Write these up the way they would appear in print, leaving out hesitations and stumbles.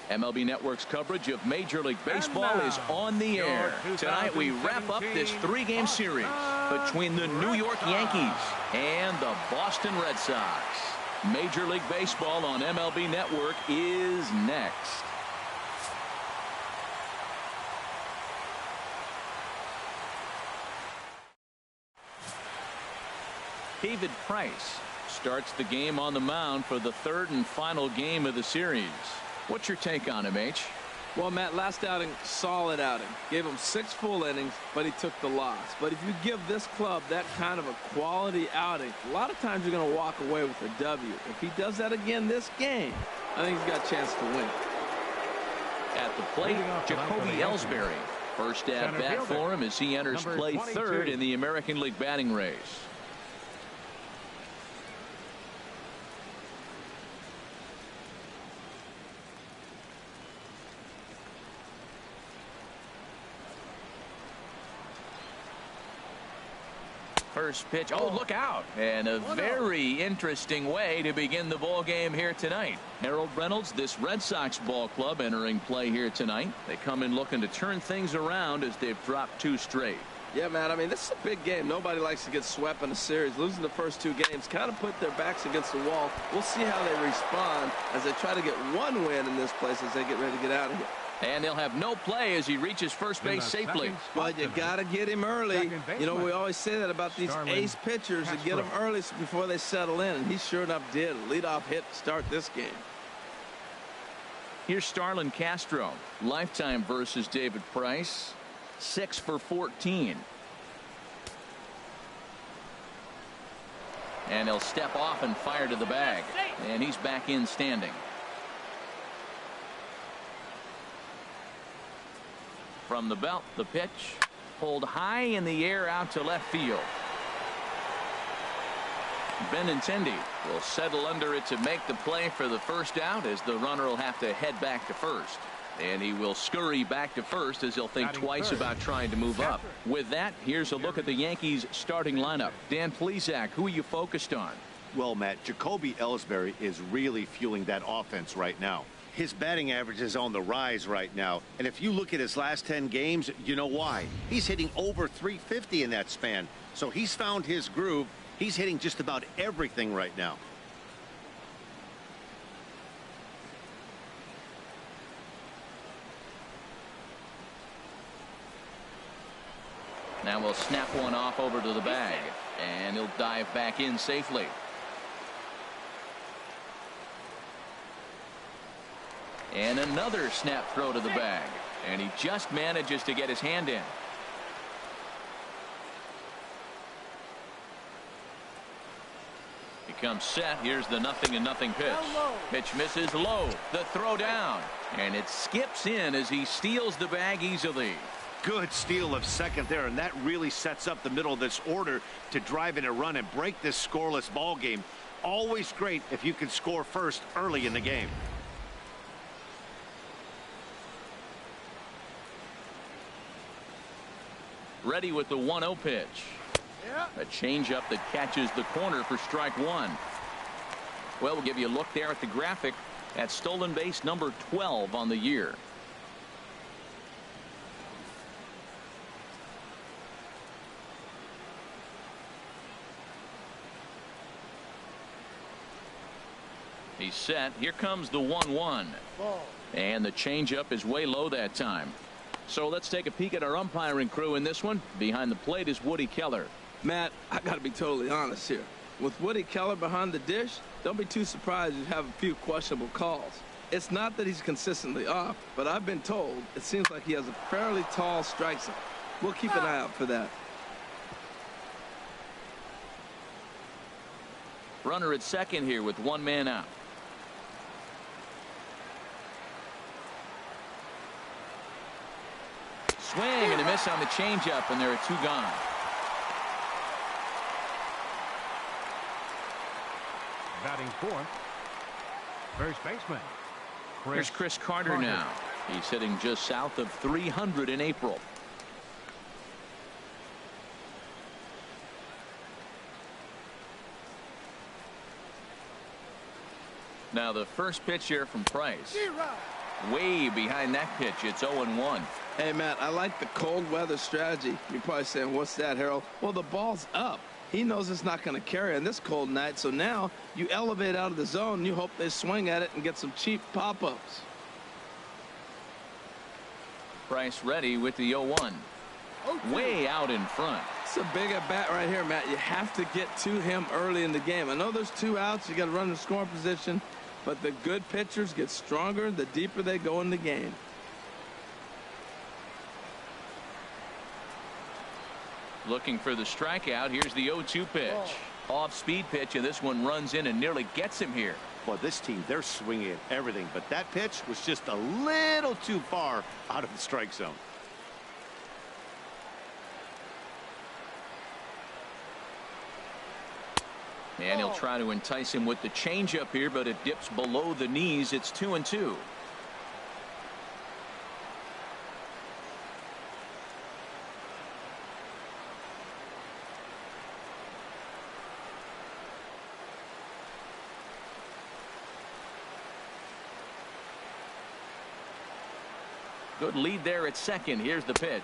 MLB Network's coverage of Major League Baseball is on the air. Tonight we wrap up this three-game series between the New York Yankees and the Boston Red Sox. Major League Baseball on MLB Network is next. David Price starts the game on the mound for the third and final game of the series. What's your take on him, H? Well, Matt, last outing, solid outing. Gave him 6 full innings, but he took the loss. But if you give this club that kind of a quality outing, a lot of times you're going to walk away with a W. If he does that again this game, I think he's got a chance to win. At the plate, Jacoby Ellsbury. First at bat for him as he enters play third in the American League batting race. First pitch. Oh, look out. And a very interesting way to begin the ball game here tonight. Harold Reynolds, this Red Sox ball club entering play here tonight. They come in looking to turn things around as they've dropped 2 straight. Yeah, man, I mean, this is a big game. Nobody likes to get swept in a series. Losing the first 2 games kind of put their backs against the wall. We'll see how they respond as they try to get 1 win in this place as they get ready to get out of here. And they'll have no play as he reaches first base safely. Well, you got to get him early. You know, we always say that about these ace pitchers, to get them early before they settle in, and he sure enough did. Leadoff hit to start this game. Here's Starlin Castro. Lifetime versus David Price. 6 for 14. And he'll step off and fire to the bag. And he's back in standing. From the belt, the pitch pulled high in the air out to left field. Benintendi will settle under it to make the play for the first out as the runner will have to head back to first. And he will scurry back to first as he'll think twice about trying to move up. With that, here's a look at the Yankees starting lineup. Dan Plesac, who are you focused on? Well, Matt, Jacoby Ellsbury is really fueling that offense right now. His batting average is on the rise right now. And if you look at his last 10 games, you know why. He's hitting over 350 in that span. So he's found his groove. He's hitting just about everything right now. Now we'll snap one off over to the bag. And he'll dive back in safely. And another snap throw to the bag. And he just manages to get his hand in. He comes set. Here's the 0-0 pitch. Pitch misses low. The throw down. And it skips in as he steals the bag easily. Good steal of second there, and that really sets up the middle of this order to drive in a run and break this scoreless ball game. Always great if you can score first early in the game. Ready with the 1-0 pitch. A changeup that catches the corner for strike 1. Well, we'll give you a look there at the graphic at stolen base number 12 on the year. He's set. Here comes the 1-1. And the changeup is way low that time. So let's take a peek at our umpiring crew in this one. Behind the plate is Woody Keller. Matt, I got to be totally honest here. With Woody Keller behind the dish, don't be too surprised you have a few questionable calls. It's not that he's consistently off, but I've been told it seems like he has a fairly tall strike zone. We'll keep an eye out for that. Runner at second here with 1 man out. Swing and a miss on the changeup, and there are 2 gone. Batting fourth, first baseman. Here's Chris Carter now. He's hitting just south of 300 in April. Now the first pitch here from Price. Way behind that pitch. It's 0-1. Hey, Matt, I like the cold weather strategy. You're probably saying, what's that, Harold? Well, the ball's up. He knows it's not going to carry on this cold night, so now you elevate out of the zone, and you hope they swing at it and get some cheap pop-ups. Price ready with the 0-1. Way out in front. It's a big at-bat right here, Matt. You have to get to him early in the game. I know there's 2 outs. You got to run in scoring position, but the good pitchers get stronger the deeper they go in the game. Looking for the strikeout. Here's the 0-2 pitch. Off-speed pitch, and this one runs in and nearly gets him here. Well, this team, they're swinging at everything, but that pitch was just a little too far out of the strike zone. And he'll try to entice him with the changeup here, but it dips below the knees. It's 2-2. Good lead there at second. Here's the pitch.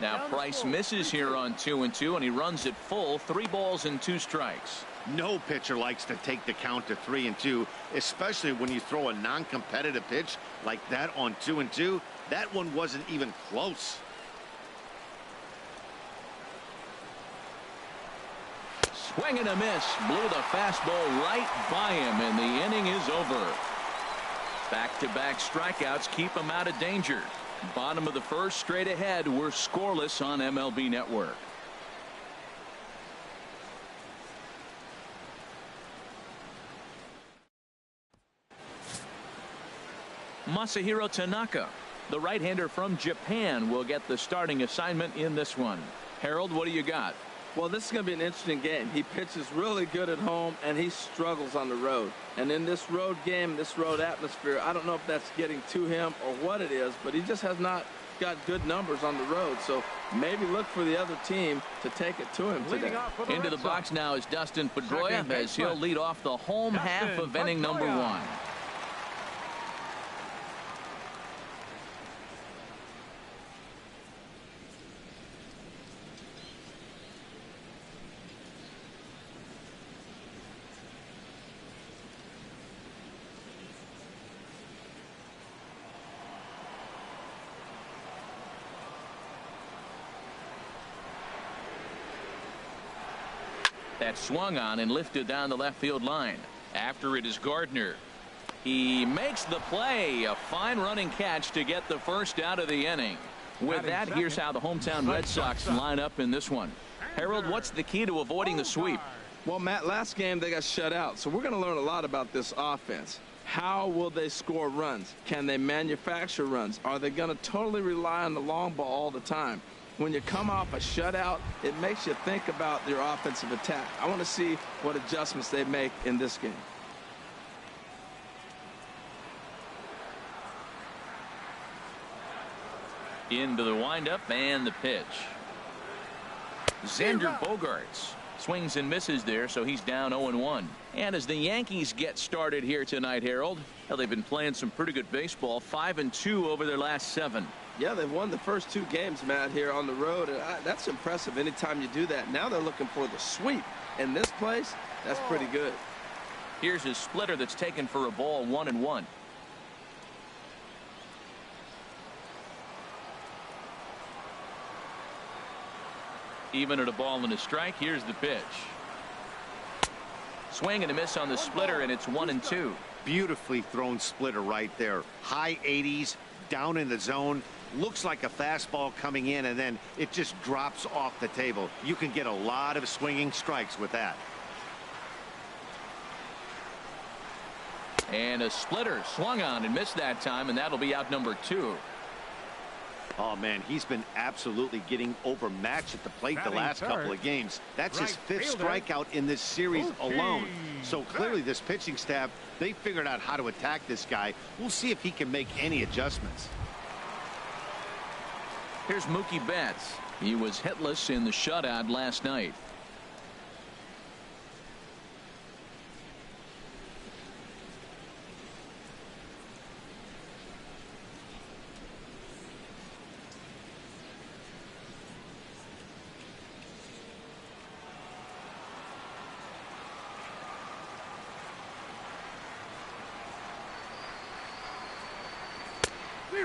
Now Price misses here on 2-2, and he runs it full. 3 balls and 2 strikes. No pitcher likes to take the count to 3-2, especially when you throw a non-competitive pitch like that on 2-2. That one wasn't even close. Swing and a miss. Blew the fastball right by him, and the inning is over. Back-to-back strikeouts keep him out of danger. Bottom of the first, straight ahead. We're scoreless on MLB Network. Masahiro Tanaka, the right-hander from Japan, will get the starting assignment in this one. Harold, what do you got? Well, this is going to be an interesting game. He pitches really good at home, and he struggles on the road. And in this road game, this road atmosphere, I don't know if that's getting to him or what it is, but he just has not got good numbers on the road. So maybe look for the other team to take it to him today. Into the box now is Dustin Pedroia, as he'll lead off the home half of inning number 1. That swung on and lifted down the left field line. After it is Gardner. He makes the play. A fine running catch to get the first out of the inning. With that, here's how the hometown Red Sox line up in this one. Harold, what's the key to avoiding the sweep? Well, Matt, last game they got shut out, so we're going to learn a lot about this offense. How will they score runs? Can they manufacture runs? Are they going to totally rely on the long ball all the time? When you come off a shutout, it makes you think about your offensive attack. I want to see what adjustments they make in this game. Into the windup and the pitch. Xander Bogaerts swings and misses there, so he's down 0-1. And as the Yankees get started here tonight, Harold, well, they've been playing some pretty good baseball. 5-2 over their last 7. Yeah, they've won the first 2 games, Matt, here on the road. And that's impressive anytime you do that. Now they're looking for the sweep. In this place, that's pretty good. Here's his splitter that's taken for a ball, 1-1. Even at a ball and a strike, here's the pitch. Swing and a miss on the splitter, and it's 1-2. Beautifully thrown splitter right there. High 80s, down in the zone. Looks like a fastball coming in, and then it just drops off the table. You can get a lot of swinging strikes with that. And a splitter swung on and missed that time, and that'll be out number 2. Oh, man, he's been absolutely getting overmatched at the plate the last couple of games. That's his 5th strikeout in this series alone. So clearly this pitching staff, they figured out how to attack this guy. We'll see if he can make any adjustments. Here's Mookie Betts. He was hitless in the shutout last night.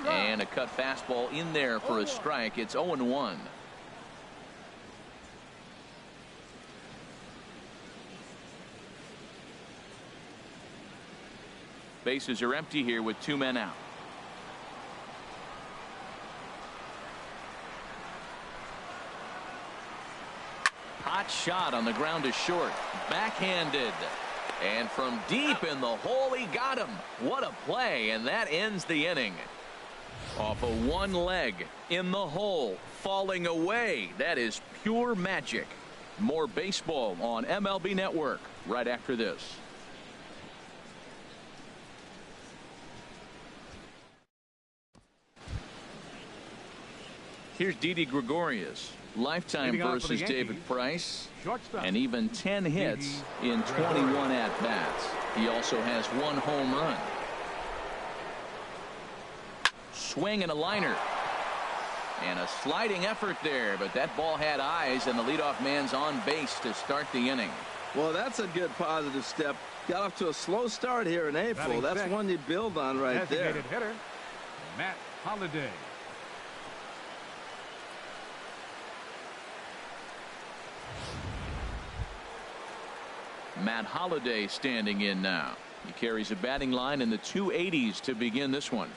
And a cut fastball in there for a strike. It's 0-1. Bases are empty here with 2 men out. Hot shot on the ground is short. Backhanded. And from deep in the hole, he got him. What a play, and that ends the inning. Off of one leg, in the hole, falling away. That is pure magic. More baseball on MLB Network right after this. Here's Didi Gregorius. Lifetime versus David Price. And even 10 hits in 21 at-bats. He also has 1 home run. Swing and a liner. And a sliding effort there, but that ball had eyes, and the leadoff man's on base to start the inning. Well, that's a good positive step. Got off to a slow start here in April. That's one you build on right there. Hitter, Matt Holliday. Matt Holliday standing in now. He carries a batting line in the 280s to begin this one.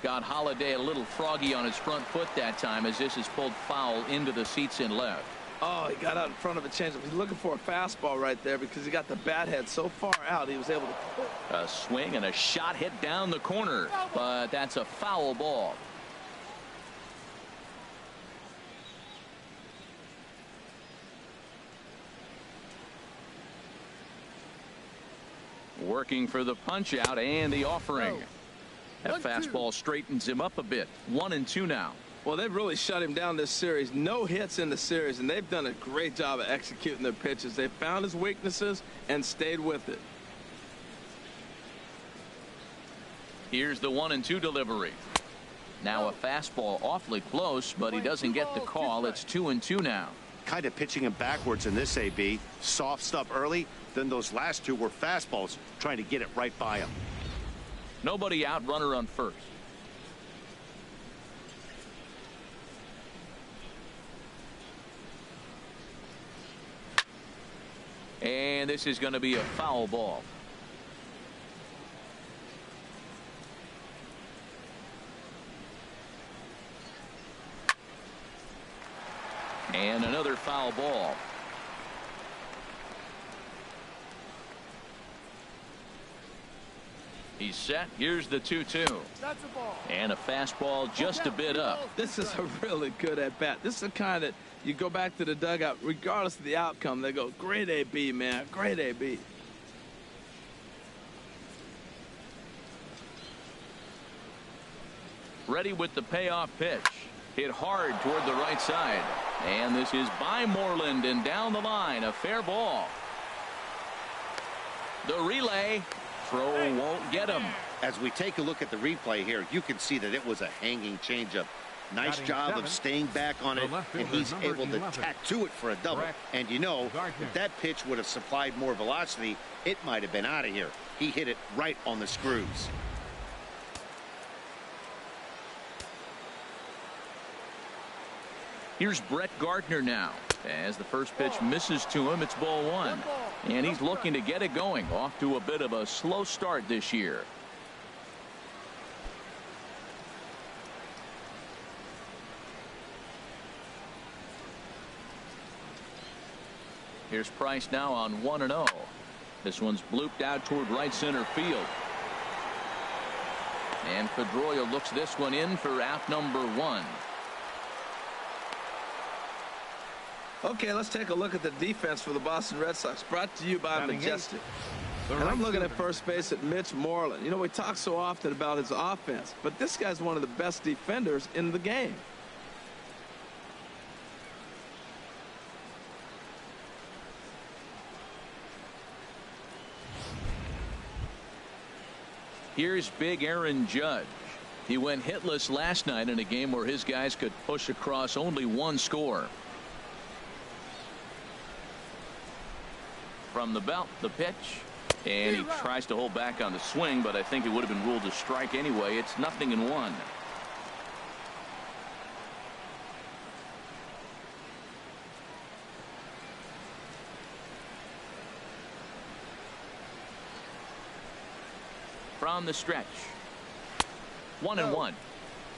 Got Holliday a little froggy on his front foot that time as this is pulled foul into the seats in left. Oh, he got out in front of a changeup. He's looking for a fastball right there because he got the bat head so far out he was able to. A swing and a shot hit down the corner, but that's a foul ball. Working for the punch out and the offering. That fastball straightens him up a bit. 1-2 now. Well, they've really shut him down this series. No hits in the series, and they've done a great job of executing their pitches. They found his weaknesses and stayed with it. Here's the 1-2 delivery. Now a fastball awfully close, but he doesn't get the call. It's 2-2 now. Kind of pitching him backwards in this AB. Soft stuff early, then those last 2 were fastballs, trying to get it right by him. Nobody out, runner on first. And this is going to be a foul ball. And another foul ball. He's set. Here's the 2-2. And a fastball just a bit up. This is a really good at-bat. This is the kind that you go back to the dugout, regardless of the outcome, they go, great AB, man, great AB. Ready with the payoff pitch. Hit hard toward the right side. And this is by Moreland and down the line. A fair ball. The relay. Throw won't get him. As we take a look at the replay here, you can see that it was a hanging changeup. Nice job of staying back on it, and he's able to tack to it for a double. And you know, if that pitch would have supplied more velocity, it might have been out of here. He hit it right on the screws. Here's Brett Gardner now. As the first pitch misses to him, it's ball 1. And he's looking to get it going. Off to a bit of a slow start this year. Here's Price now on 1-0. This one's blooped out toward right center field. And Pedroia looks this one in for out number 1. Okay, let's take a look at the defense for the Boston Red Sox, brought to you by Majestic. And I'm looking at first base at Mitch Moreland. You know, we talk so often about his offense, but this guy's one of the best defenders in the game. Here's big Aaron Judge. He went hitless last night in a game where his guys could push across only one score. From the belt, the pitch. And he tries to hold back on the swing, but I think it would have been ruled a strike anyway. It's 0-1. From the stretch. 1-1.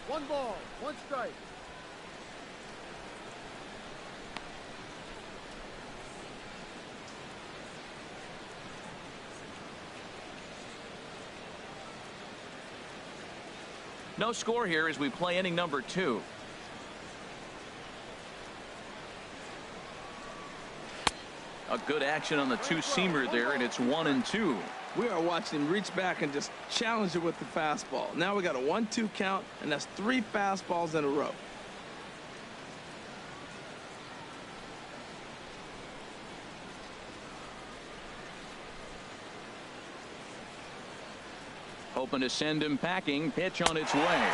1 ball, 1 strike. No score here as we play inning number 2. A good action on the two-seamer there, and it's 1-2. We are watching him reach back and just challenge it with the fastball. Now we got a 1-2 count, and that's 3 fastballs in a row. Hoping to send him packing. Pitch on its way.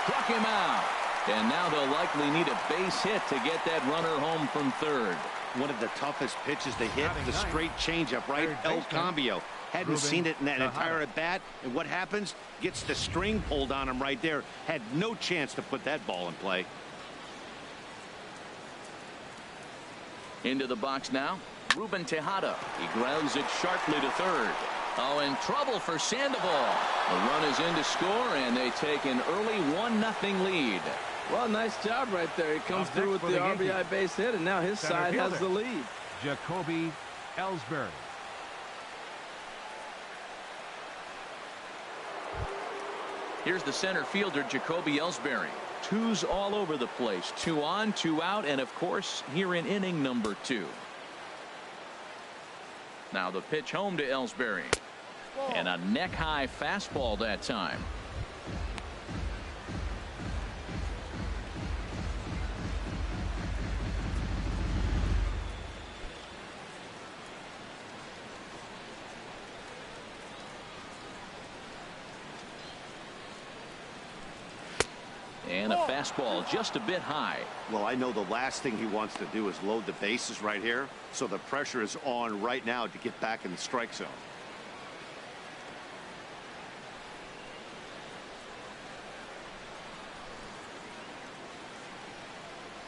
Struck him out. And now they'll likely need a base hit to get that runner home from third. One of the toughest pitches to hit, the straight changeup, right? El Cambio. Hadn't seen it in that entire at bat. And what happens? Gets the string pulled on him right there. Had no chance to put that ball in play. Into the box now. Ruben Tejada. He grounds it sharply to third. Oh, in trouble for Sandoval. The run is in to score, and they take an early 1-0 lead. Well, nice job right there. He comes through with the RBI base hit, and now his side has the lead. Jacoby Ellsbury. Here's the center fielder, Jacoby Ellsbury. 2s all over the place. 2 on, 2 out, and of course, here in inning number 2. Now the pitch home to Ellsbury. And a neck-high fastball that time. And a fastball just a bit high. Well, I know the last thing he wants to do is load the bases right here. So the pressure is on right now to get back in the strike zone.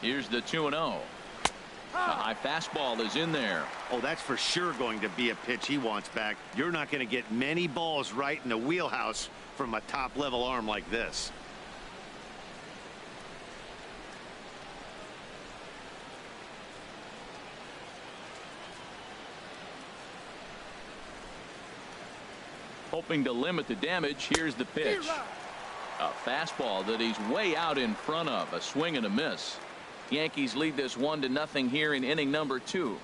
Here's the 2-0. A high fastball is in there. Oh, that's for sure going to be a pitch he wants back. You're not going to get many balls right in the wheelhouse from a top-level arm like this. Hoping to limit the damage. Here's the pitch. A fastball that he's way out in front of. A swing and a miss. Yankees lead this 1-0 here in inning number 2.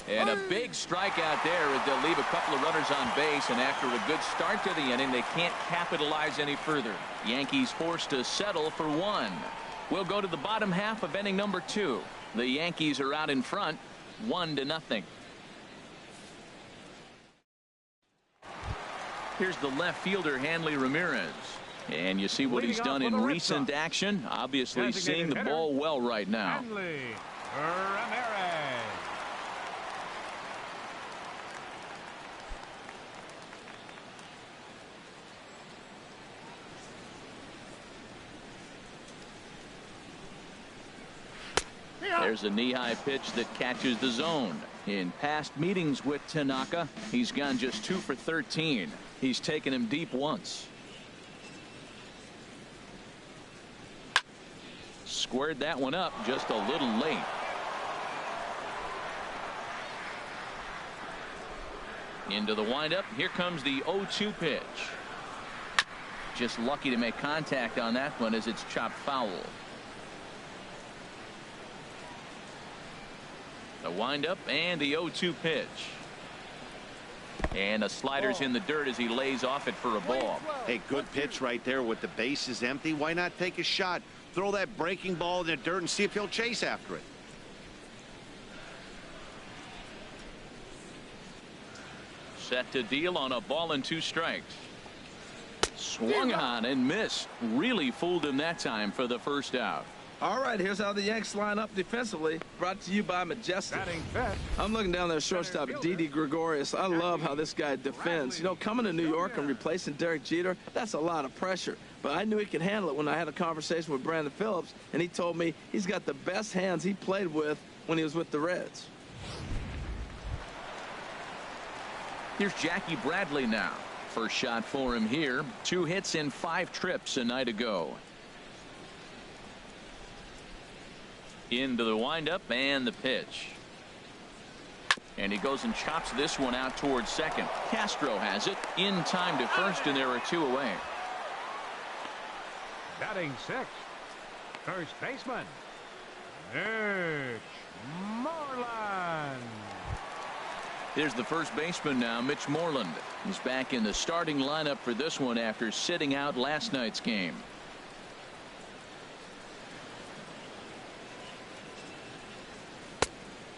And a big strikeout there as they'll leave a couple of runners on base, and after a good start to the inning, they can't capitalize any further. Yankees forced to settle for 1. We'll go to the bottom half of inning number 2. The Yankees are out in front, 1-0. Here's the left fielder, Hanley Ramirez. And you see what he's done in recent action. Obviously seeing the ball well right now. Hanley Ramirez. There's a knee-high pitch that catches the zone. In past meetings with Tanaka, he's gone just 2 for 13. He's taken him deep once. Squared that one up just a little late. Into the windup. Here comes the 0-2 pitch. Just lucky to make contact on that one as it's chopped foul. The windup and the 0-2 pitch. And the slider's in the dirt as he lays off it for a ball. Hey, good pitch right there with the bases empty. Why not take a shot? Throw that breaking ball in the dirt and see if he'll chase after it. Set to deal on a ball and 2 strikes. Swung on and missed. Really fooled him that time for the first out. All right, here's how the Yanks line up defensively. Brought to you by Majestic. I'm looking down there, shortstop Didi Gregorius. I love how this guy defends. You know, coming to New York and replacing Derek Jeter, that's a lot of pressure. But I knew he could handle it when I had a conversation with Brandon Phillips, and he told me he's got the best hands he played with when he was with the Reds. Here's Jackie Bradley now. First shot for him here. 2 hits in 5 trips a night ago. Into the windup and the pitch. And he goes and chops this one out towards second. Castro has it in time to first, and there are 2 away. Batting 6th, first baseman, Mitch Moreland. Here's the first baseman now, Mitch Moreland. He's back in the starting lineup for this one after sitting out last night's game.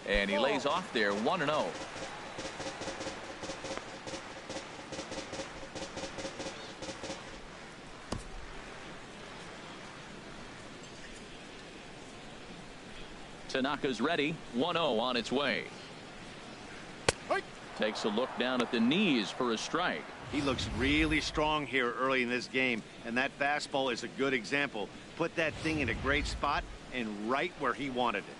And he lays off there, 1-0. Tanaka's ready, 1-0 on its way. Takes a look down at the knees for a strike. He looks really strong here early in this game, and that fastball is a good example. Put that thing in a great spot and right where he wanted it.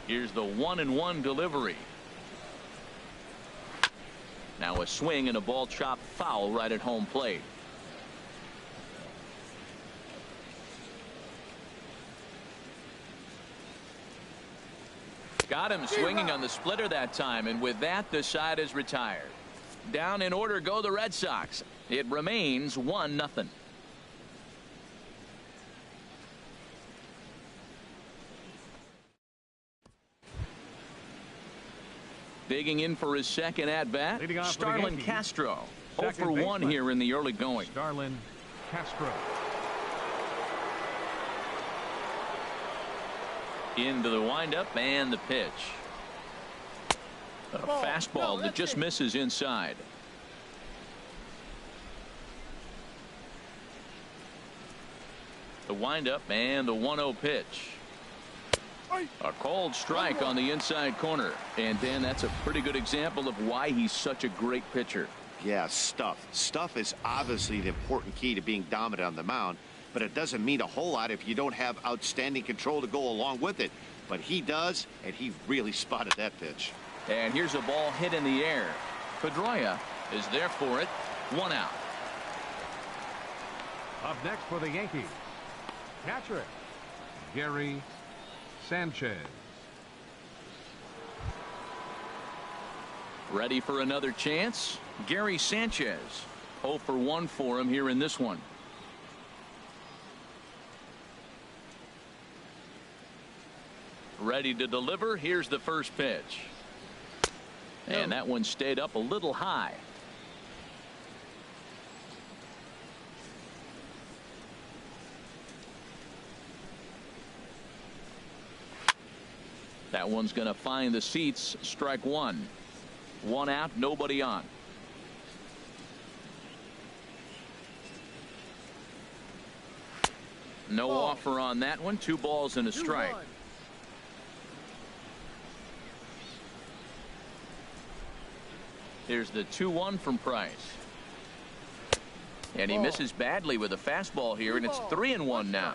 Here's the 1-1 delivery. Now a swing and a ball chopped foul right at home plate. Got him swinging on the splitter that time, and with that the side is retired. Down in order go the Red Sox. It remains 1-0. Digging in for his second at-bat, Starlin Castro. 0 for 1 here in the early going. Starlin Castro. Into the windup and the pitch. A fastball that just misses inside. The windup and the 1-0 pitch. A cold strike on the inside corner. And Dan, that's a pretty good example of why he's such a great pitcher. Yeah, stuff. Stuff is obviously the important key to being dominant on the mound, but it doesn't mean a whole lot if you don't have outstanding control to go along with it. But he does, and he really spotted that pitch. And here's a ball hit in the air. Pedroia is there for it. 1 out. Up next for the Yankees, catcher Gary Sanchez. Ready for another chance? Gary Sanchez. 0 for 1 for him here in this one. Ready to deliver. Here's the first pitch. And that one stayed up a little high. That one's going to find the seats. Strike 1. 1 out, nobody on. No offer on that one. 2 balls and a strike. Here's the 2-1 from Price. And he misses badly with a fastball here, and it's 3-1 now.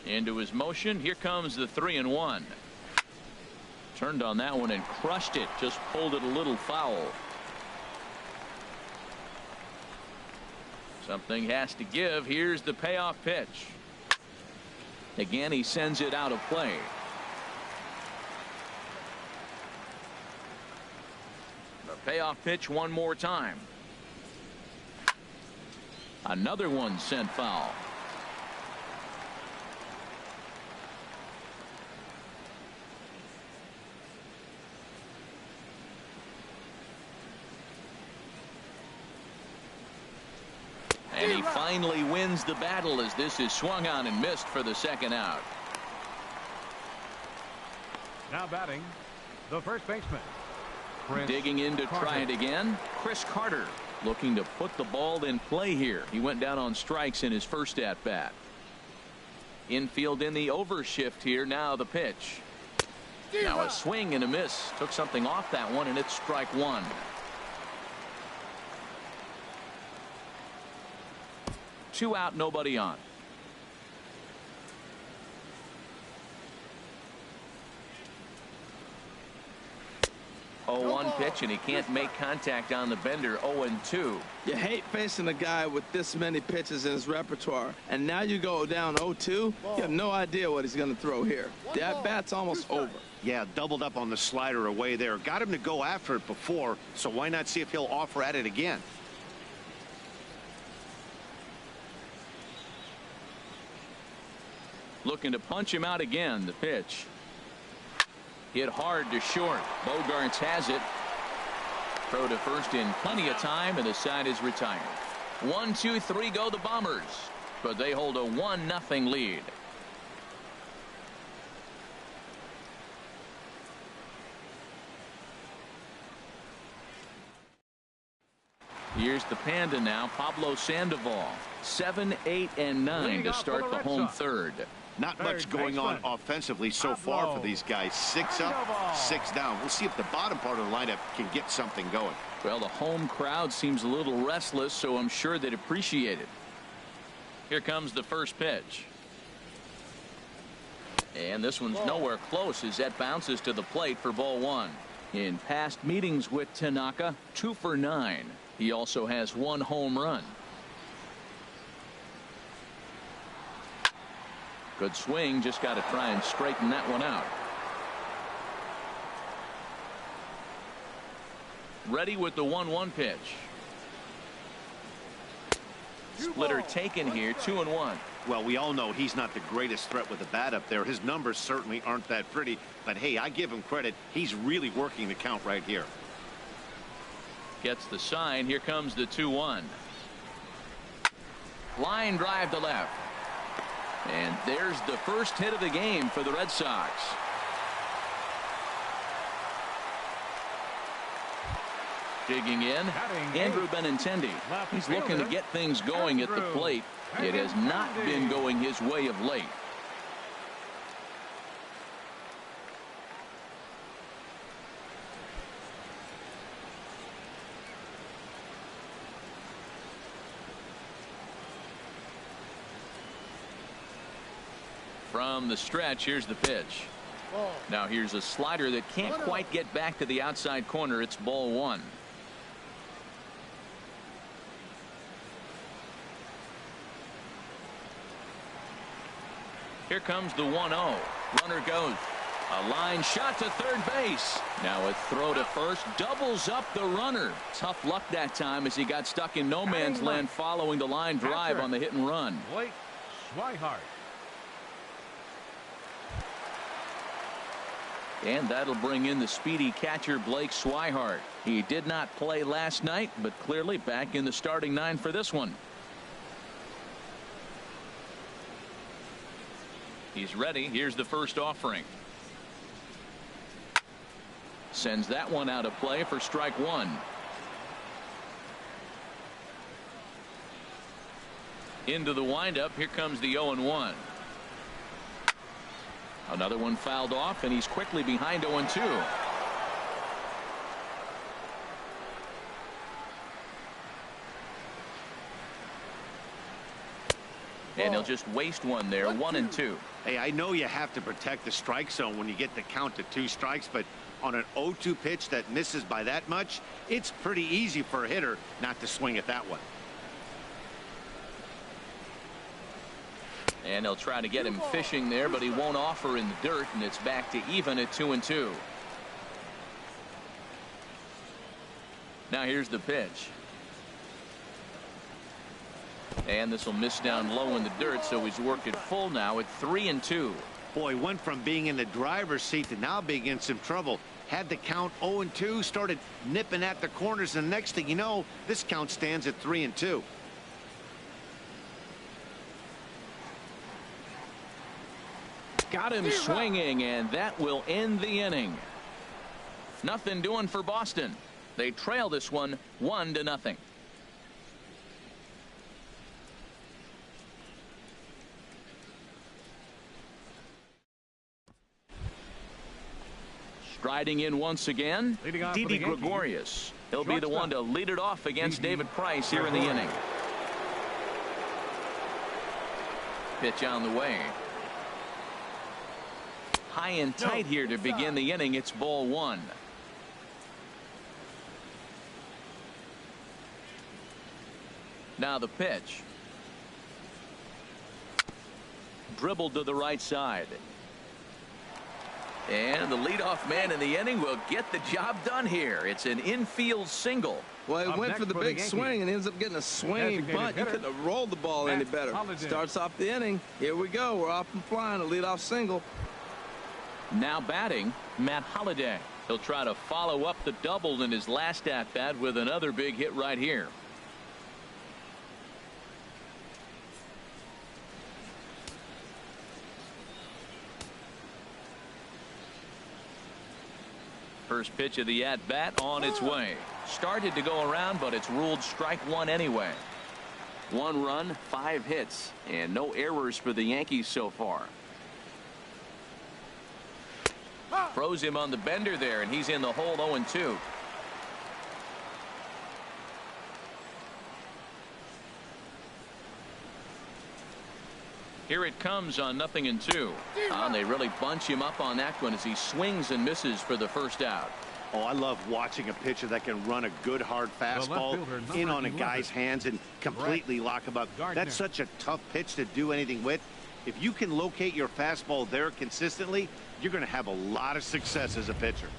Into his motion. Here comes the 3-1. Turned on that one and crushed it. Just pulled it a little foul. Something has to give. Here's the payoff pitch. Again, he sends it out of play. The payoff pitch one more time. Another one sent foul. And he finally wins the battle as this is swung on and missed for the second out. Now batting, the first baseman. Digging in to try it again, Chris Carter, looking to put the ball in play here. He went down on strikes in his first at bat. Infield in the overshift here. Now the pitch. Now a swing and a miss. Took something off that one, and it's strike one. Two out, nobody on. 0-1 pitch, and he can't make contact on the bender. 0-2. You hate facing a guy with this many pitches in his repertoire, and now you go down 0-2. You have no idea what he's going to throw here. The at-bat's almost over. Yeah, doubled up on the slider away there. Got him to go after it before, so why not see if he'll offer at it again? Looking to punch him out again. The pitch. Hit hard to short. Bogarts has it. Throw to first in plenty of time, and the side is retired. 1, 2, 3 go the Bombers, but they hold a 1-0 lead. Here's the Panda now, Pablo Sandoval. 7, 8, and 9 to start the home third. Not much going on offensively so far for these guys. 6 up, 6 down. We'll see if the bottom part of the lineup can get something going. Well, the home crowd seems a little restless, so I'm sure they'd appreciate it. Here comes the first pitch. And this one's nowhere close as that bounces to the plate for ball one. In past meetings with Tanaka, 2 for 9. He also has 1 home run. Good swing, just got to try and straighten that one out. Ready with the 1-1 pitch. Splitter taken here, 2-1. Well, we all know he's not the greatest threat with the bat up there. His numbers certainly aren't that pretty, but hey, I give him credit. He's really working the count right here. Gets the sign. Here comes the 2-1. Line drive to left. And there's the first hit of the game for the Red Sox. Digging in, Andrew Benintendi. He's looking to get things going at the plate. It has not been going his way of late. From the stretch, here's the pitch. Now here's a slider that can't quite get back to the outside corner. It's ball one. Here comes the 1-0. Runner goes. A line shot to third base. Now a throw to first doubles up the runner. Tough luck that time as he got stuck in no man's land following the line drive on the hit and run. Blake Swihart. And that'll bring in the speedy catcher Blake Swihart. He did not play last night, but clearly back in the starting 9 for this one. He's ready. Here's the first offering. Sends that one out of play for strike one. Into the windup. Here comes the 0-1. Another one fouled off, and he's quickly behind 0-2. And he'll just waste one there. 1-2. Hey, I know you have to protect the strike zone when you get the count to 2 strikes, but on an 0-2 pitch that misses by that much, it's pretty easy for a hitter not to swing at that one. And they'll try to get him fishing there, but he won't offer in the dirt, and it's back to even at 2-2. Now here's the pitch. And this will miss down low in the dirt, so he's worked it full now at 3-2. Boy, went from being in the driver's seat to now being in some trouble. Had the count 0-2, started nipping at the corners, and the next thing you know, this count stands at 3-2. Got him swinging, and that will end the inning. Nothing doing for Boston. They trail this one 1-0. Striding in once again, Didi Gregorius. He'll be the one to lead it off against David Price here in the inning. Pitch on the way. High and tight here to begin the inning. It's ball one. Now the pitch. Dribbled to the right side. And the leadoff man in the inning will get the job done here. It's an infield single. Well, he went for the big swing and ends up getting a swinging bunt. He couldn't have rolled the ball any better. Starts off the inning. Here we go. We're off and flying. A leadoff single. Now batting, Matt Holliday. He'll try to follow up the double in his last at-bat with another big hit right here. First pitch of the at-bat on its way. Started to go around, but it's ruled strike one anyway. 1 run, 5 hits, and no errors for the Yankees so far. Throws him on the bender there, and he's in the hole 0-2. Here it comes on 0-2. They really bunch him up on that one as he swings and misses for the first out. Oh, I love watching a pitcher that can run a good hard fastball in on a guy's hands and completely lock him up. That's such a tough pitch to do anything with. If you can locate your fastball there consistently, you're going to have a lot of success as a pitcher.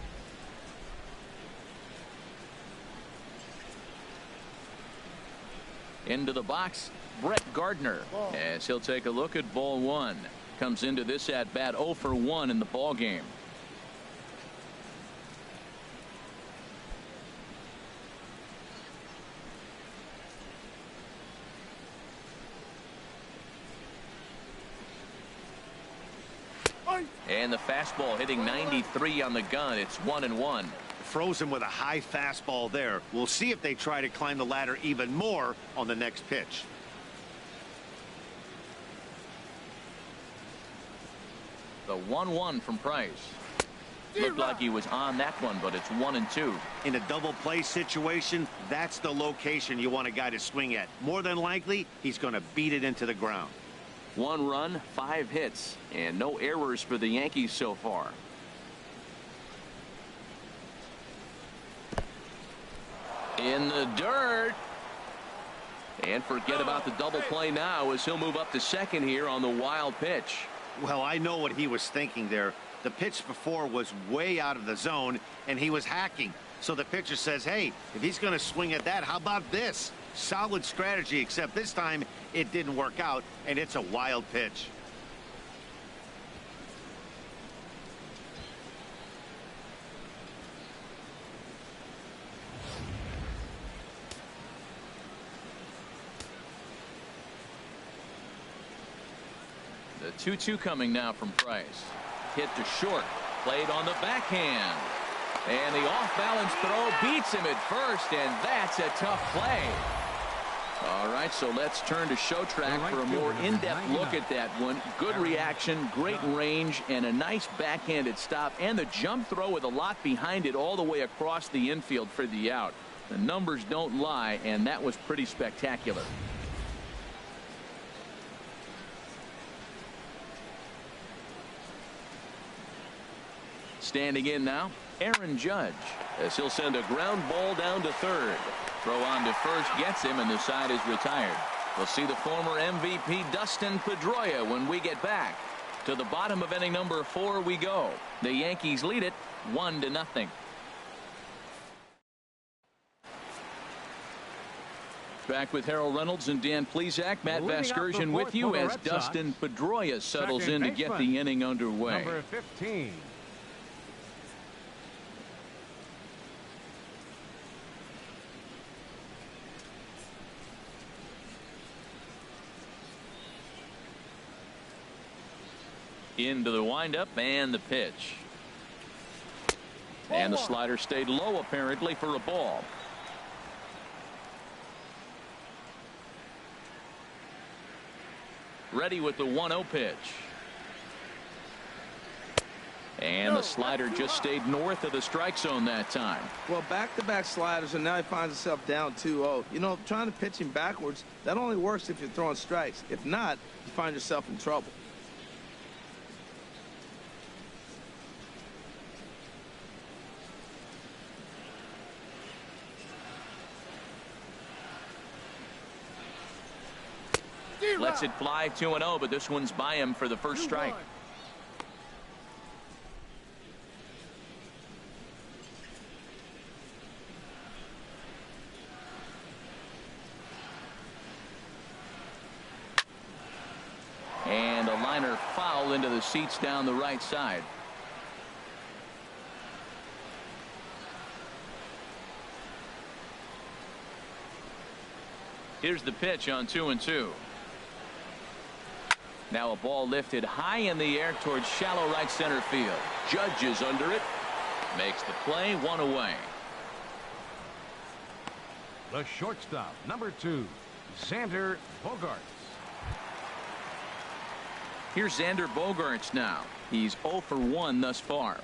Into the box, Brett Gardner, as he'll take a look at ball one. Comes into this at bat 0 for 1 in the ball game. And the fastball hitting 93 on the gun. It's 1-1. Throws him with a high fastball there. We'll see if they try to climb the ladder even more on the next pitch. The 1-1 from Price. Looked like he was on that one, but it's 1-2. In a double play situation, that's the location you want a guy to swing at. More than likely, he's going to beat it into the ground. 1 run, 5 hits, and no errors for the Yankees so far. In the dirt. And forget about the double play now as he'll move up to second here on the wild pitch. Well, I know what he was thinking there. The pitch before was way out of the zone, and he was hacking. So the pitcher says, hey, if he's going to swing at that, how about this? Solid strategy, except this time it didn't work out, and it's a wild pitch. The 2-2 coming now from Price. Hit to short. Played on the backhand. And the off-balance throw beats him at first, and that's a tough play. All right, so let's turn to Show Track for a more in-depth look at that one. Good reaction, great range, and a nice backhanded stop, and the jump throw with a lot behind it all the way across the infield for the out. The numbers don't lie, and that was pretty spectacular. Standing in now, Aaron Judge, as he'll send a ground ball down to third. Throw on to first gets him, and the side is retired. We'll see the former MVP Dustin Pedroia when we get back. To the bottom of inning number 4 we go. The Yankees lead it 1-0. Back with Harold Reynolds and Dan Plesac. Matt Vasgersian with you as Dustin Pedroia settles in to get the inning underway. Number 15. Into the windup and the pitch. And the slider stayed low apparently for a ball. Ready with the 1-0 pitch. And the slider just stayed north of the strike zone that time. Well, back-to-back sliders, and now he finds himself down 2-0. You know, trying to pitch him backwards, that only works if you're throwing strikes. If not, you find yourself in trouble. Lets it fly 2-0, but this one's by him for the first strike. And a liner foul into the seats down the right side. Here's the pitch on 2-2. Now a ball lifted high in the air towards shallow right center field. Judge is under it. Makes the play, 1 away. The shortstop, number 2, Xander Bogaerts. Here's Xander Bogaerts now. He's 0 for 1 thus far.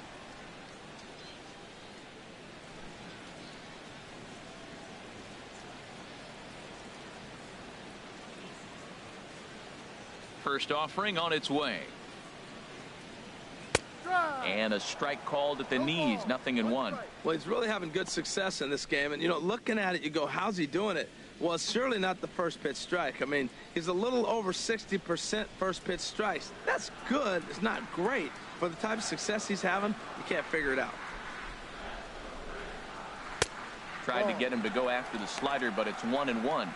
First offering on its way. And a strike called at the knees, 0-1. Well, he's really having good success in this game. And, you know, looking at it, you go, how's he doing it? Well, it's surely not the first pitch strike. I mean, he's a little over 60% first pitch strikes. That's good. It's not great. For the type of success he's having, you can't figure it out. Tried to get him to go after the slider, but it's 1-1.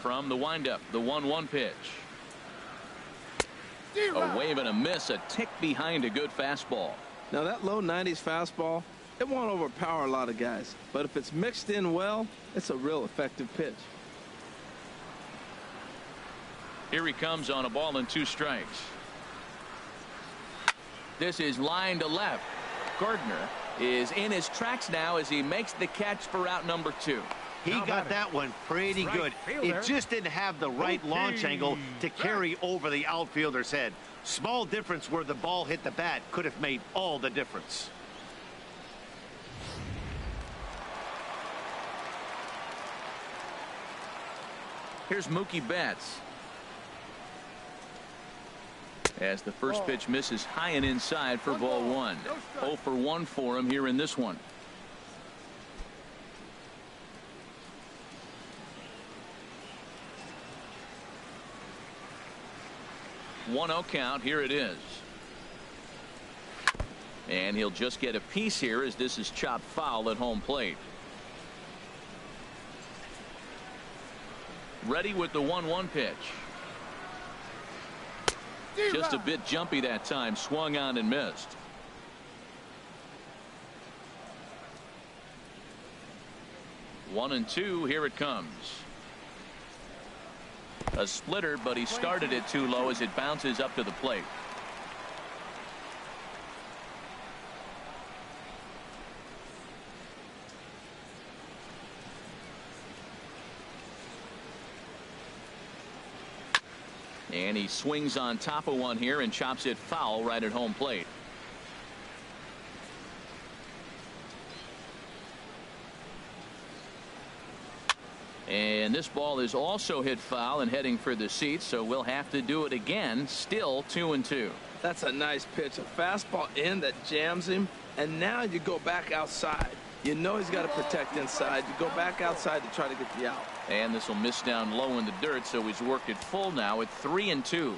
From the windup, the 1-1 pitch. A wave and a miss, a tick behind a good fastball. Now that low 90s fastball, it won't overpower a lot of guys, but if it's mixed in well, it's a real effective pitch. Here he comes on a ball and 2 strikes. This is line to left. Gardner is in his tracks now as he makes the catch for out number 2. He got that one pretty good. It just didn't have the right launch angle to carry over the outfielder's head. Small difference where the ball hit the bat could have made all the difference. Here's Mookie Betts. As the first pitch misses high and inside for ball 1. 0 for 1 for him here in this one. One 0 count. Here it is. And he'll just get a piece here as this is chopped foul at home plate. Ready with the 1-1 pitch. Just a bit jumpy that time. Swung on and missed. One and 2. Here it comes. A splitter, but he started it too low as it bounces up to the plate. And he swings on top of one here and chops it foul right at home plate. And this ball is also hit foul and heading for the seats, so we'll have to do it again. Still 2-2. That's a nice pitch. A fastball in that jams him, and now you go back outside. You know he's got to protect inside. You go back outside to try to get the out. And this will miss down low in the dirt, so he's worked it full now at 3-2.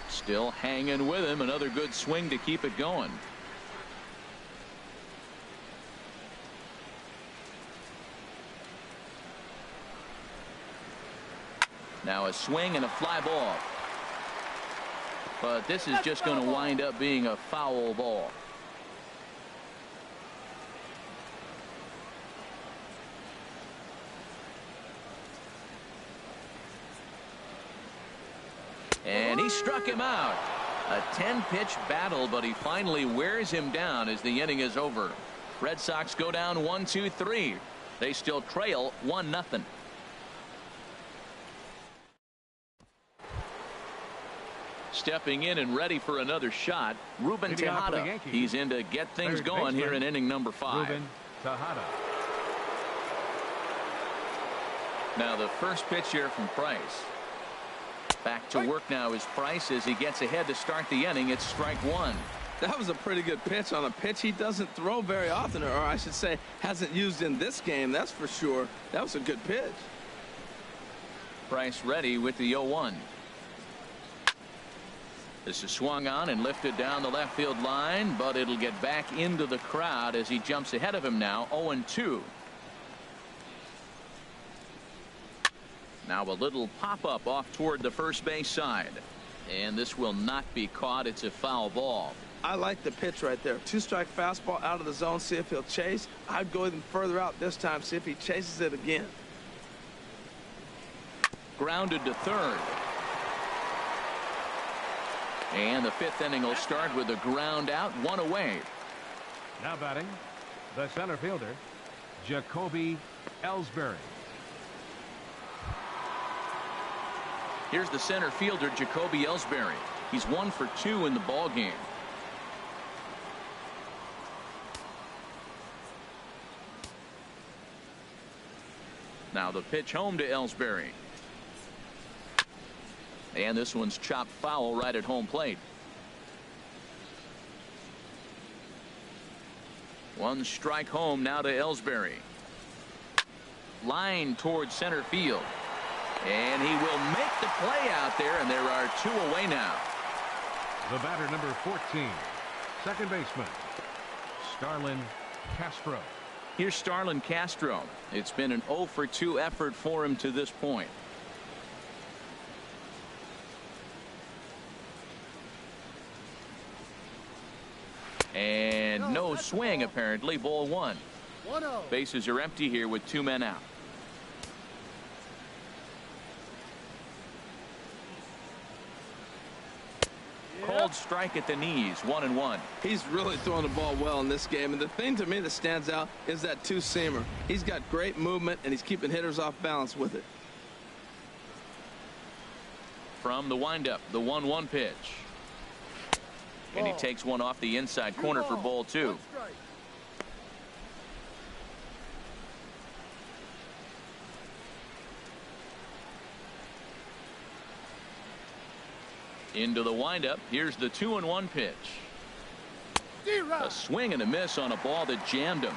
Still hanging with him. Another good swing to keep it going. Now a swing and a fly ball. But this is just going to wind up being a foul ball. And he struck him out. A 10-pitch battle, but he finally wears him down as the inning is over. Red Sox go down 1-2-3. They still trail 1-0. Stepping in and ready for another shot, Ruben Tejada. He's in to get things going here in inning number 5. Ruben Tejada. Now the first pitch here from Price. Back to work now is Price as he gets ahead to start the inning. It's strike 1. That was a pretty good pitch on a pitch he doesn't throw very often, or I should say hasn't used in this game, that's for sure. That was a good pitch. Price ready with the 0-1. This is swung on and lifted down the left field line, but it'll get back into the crowd as he jumps ahead of him now. 0-2. Now a little pop-up off toward the first base side, and this will not be caught. It's a foul ball. I like the pitch right there. 2-strike fastball out of the zone. See if he'll chase. I'd go even further out this time. See if he chases it again. Grounded to third. And the 5th inning will start with a ground out, 1 away. Now batting, the center fielder, Jacoby Ellsbury. Here's the center fielder, Jacoby Ellsbury. He's 1 for 2 in the ball game. Now the pitch home to Ellsbury. And this one's chopped foul right at home plate. 1 strike home now to Ellsbury. Line towards center field. And he will make the play out there, and there are 2 away now. The batter, number 14, second baseman, Starlin Castro. Here's Starlin Castro. It's been an 0 for 2 effort for him to this point. And no swing, apparently. Ball 1. Bases are empty here with 2 men out. Called strike at the knees, 1-1. He's really throwing the ball well in this game, and the thing to me that stands out is that 2-seamer. He's got great movement, and he's keeping hitters off balance with it. From the windup, the 1-1 pitch. And he takes one off the inside corner for ball 2. Into the windup. Here's the 2-1 pitch. A swing and a miss on a ball that jammed him.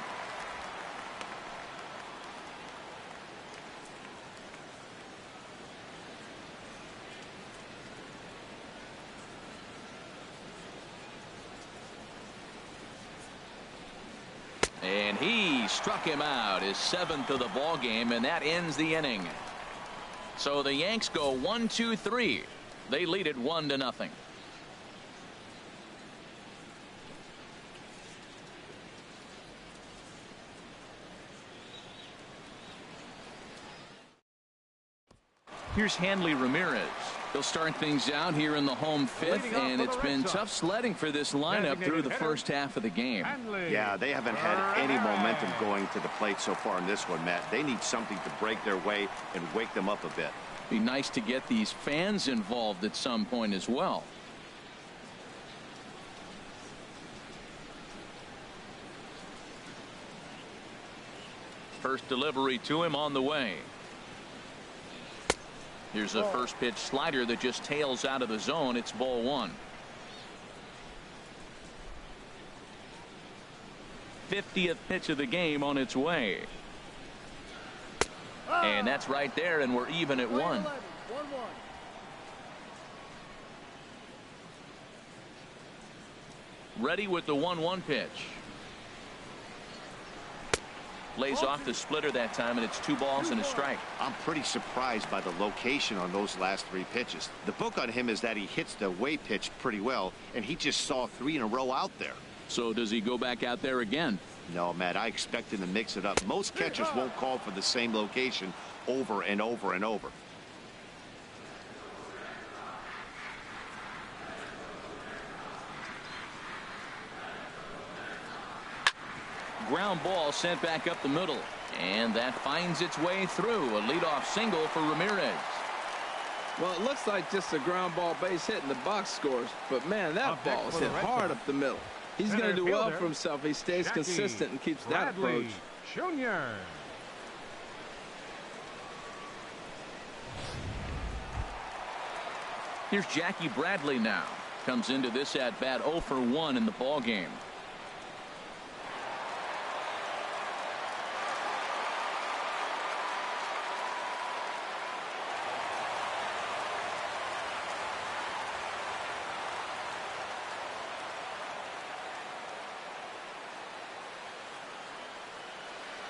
And he struck him out, his 7th of the ball game, and that ends the inning. So the Yanks go 1-2-3. They lead it 1-0. Here's Hanley Ramirez. He'll start things out here in the home 5th, and it's been tough sledding for this lineup through the first half of the game. Yeah, they haven't had any momentum going to the plate so far in this one, Matt. They need something to break their way and wake them up a bit. Be nice to get these fans involved at some point as well. First delivery to him on the way. Here's a first pitch slider that just tails out of the zone. It's ball 1. 50th pitch of the game on its way. And that's right there, and we're even at 1. Ready with the 1-1 pitch. Lays off the splitter that time, and it's 2 balls and a strike. I'm pretty surprised by the location on those last 3 pitches. The book on him is that he hits the way pitch pretty well, and he just saw 3 in a row out there. So does he go back out there again? No, Matt, I expect him to mix it up. Most catchers won't call for the same location over and over and over. Ground ball sent back up the middle, and that finds its way through. A leadoff single for Ramirez. Well, it looks like just a ground ball base hit in the box scores, but man, that ball is hit hard up the middle. He's going to do well for himself. He stays consistent and keeps that approach. Jr. Here's Jackie Bradley now. Comes into this at bat 0 for 1 in the ball game.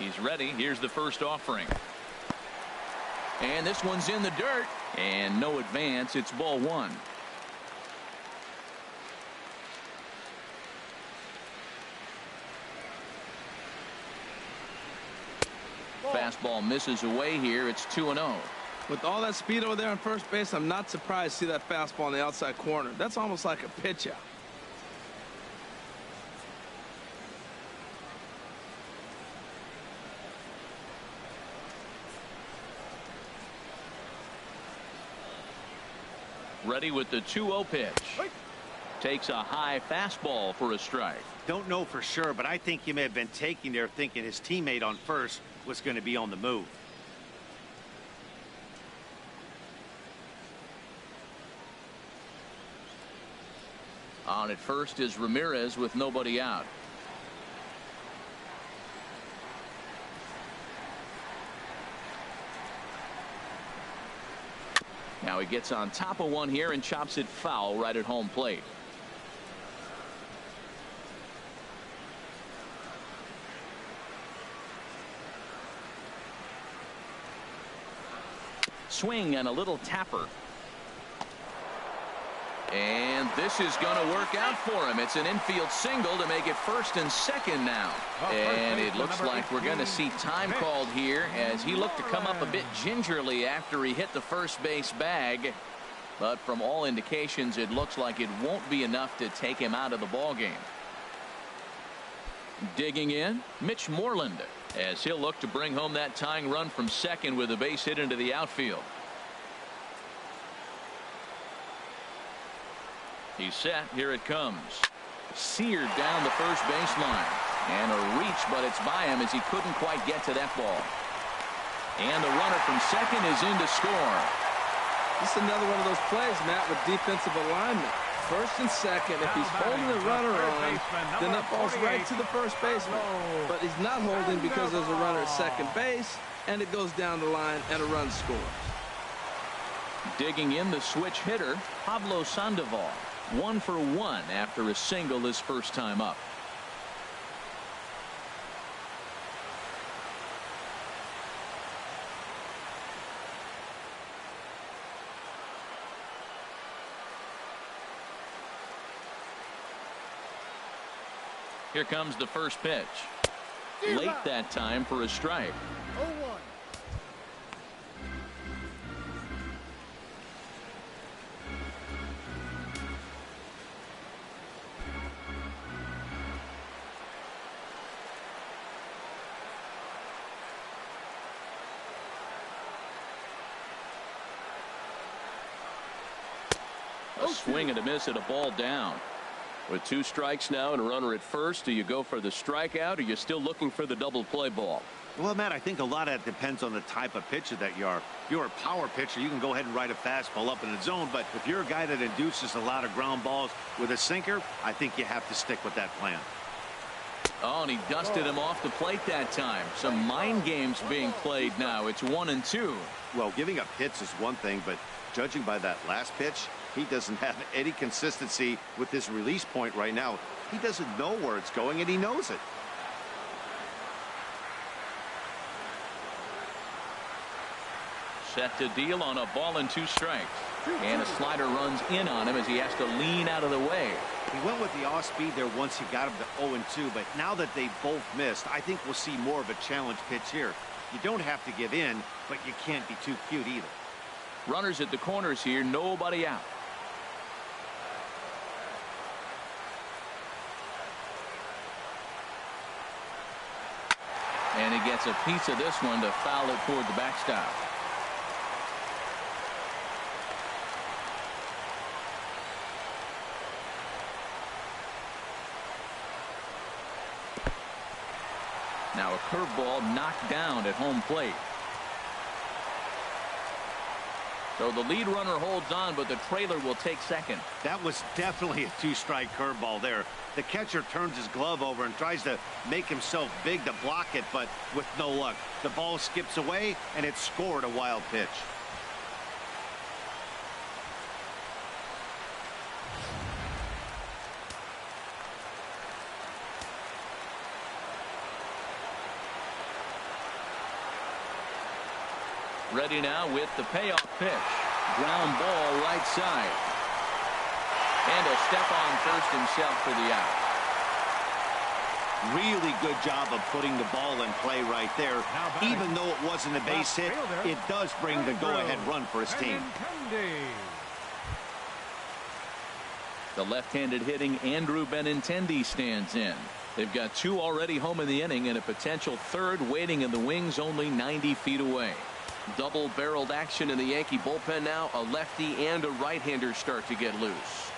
He's ready. Here's the first offering. And this one's in the dirt. And no advance. It's ball 1. Fastball misses away here. It's 2-0. With all that speed over there on first base, I'm not surprised to see that fastball in the outside corner. That's almost like a pitch out. Ready with the 2-0 pitch. Takes a high fastball for a strike. Don't know for sure, but I think he may have been taking there thinking his teammate on first was going to be on the move. On at first is Ramirez with nobody out. Now he gets on top of one here and chops it foul right at home plate. Swing and a little tapper. And this is going to work out for him. It's an infield single to make it first and second now. And it looks like we're going to see time called here as he looked to come up a bit gingerly after he hit the first base bag. But from all indications, it looks like it won't be enough to take him out of the ball game. Digging in, Mitch Moreland, as he'll look to bring home that tying run from second with a base hit into the outfield. He's set. Here it comes. Seared down the first baseline. And a reach, but it's by him as he couldn't quite get to that ball. And the runner from second is in to score. This is another one of those plays, Matt, with defensive alignment. First and second, if he's holding the runner on, then that ball's right to the first baseman. But he's not holding because there's a runner at second base, and it goes down the line, and a run scores. Digging in, the switch hitter, Pablo Sandoval. 1 for 1 after a single his first time up. Here comes the first pitch. Late that time for a strike. 0-1. A swing and a miss at a ball down. With 2 strikes now and a runner at first, do you go for the strikeout or are you still looking for the double play ball? Well, Matt, I think a lot of that depends on the type of pitcher that you are. If you're a power pitcher, you can go ahead and ride a fastball up in the zone. But if you're a guy that induces a lot of ground balls with a sinker, I think you have to stick with that plan. Oh, and he dusted him off the plate that time. Some mind games being played now. It's 1-2. Well, giving up hits is one thing, but judging by that last pitch, he doesn't have any consistency with this release point right now. He doesn't know where it's going, and he knows it. Set to deal on a ball and 2 strikes. And a slider runs in on him as he has to lean out of the way. He went with the off-speed there once he got him to 0-2, but now that they both missed, I think we'll see more of a challenge pitch here. You don't have to give in, but you can't be too cute either. Runners at the corners here, nobody out. And he gets a piece of this one to foul it toward the backstop. Now a curveball knocked down at home plate. So the lead runner holds on, but the trailer will take second. That was definitely a 2-strike curveball there. The catcher turns his glove over and tries to make himself big to block it, but with no luck. The ball skips away, and it scored a wild pitch. Ready now with the payoff pitch. Ground ball right side. And a step on first himself for the out. Really good job of putting the ball in play right there. Even though it wasn't a base hit, it does bring the go-ahead run for his team. The left-handed hitting Andrew Benintendi stands in. They've got 2 already home in the inning and a potential 3rd waiting in the wings only 90 feet away. Double-barreled action in the Yankee bullpen now. A lefty and a right-hander start to get loose.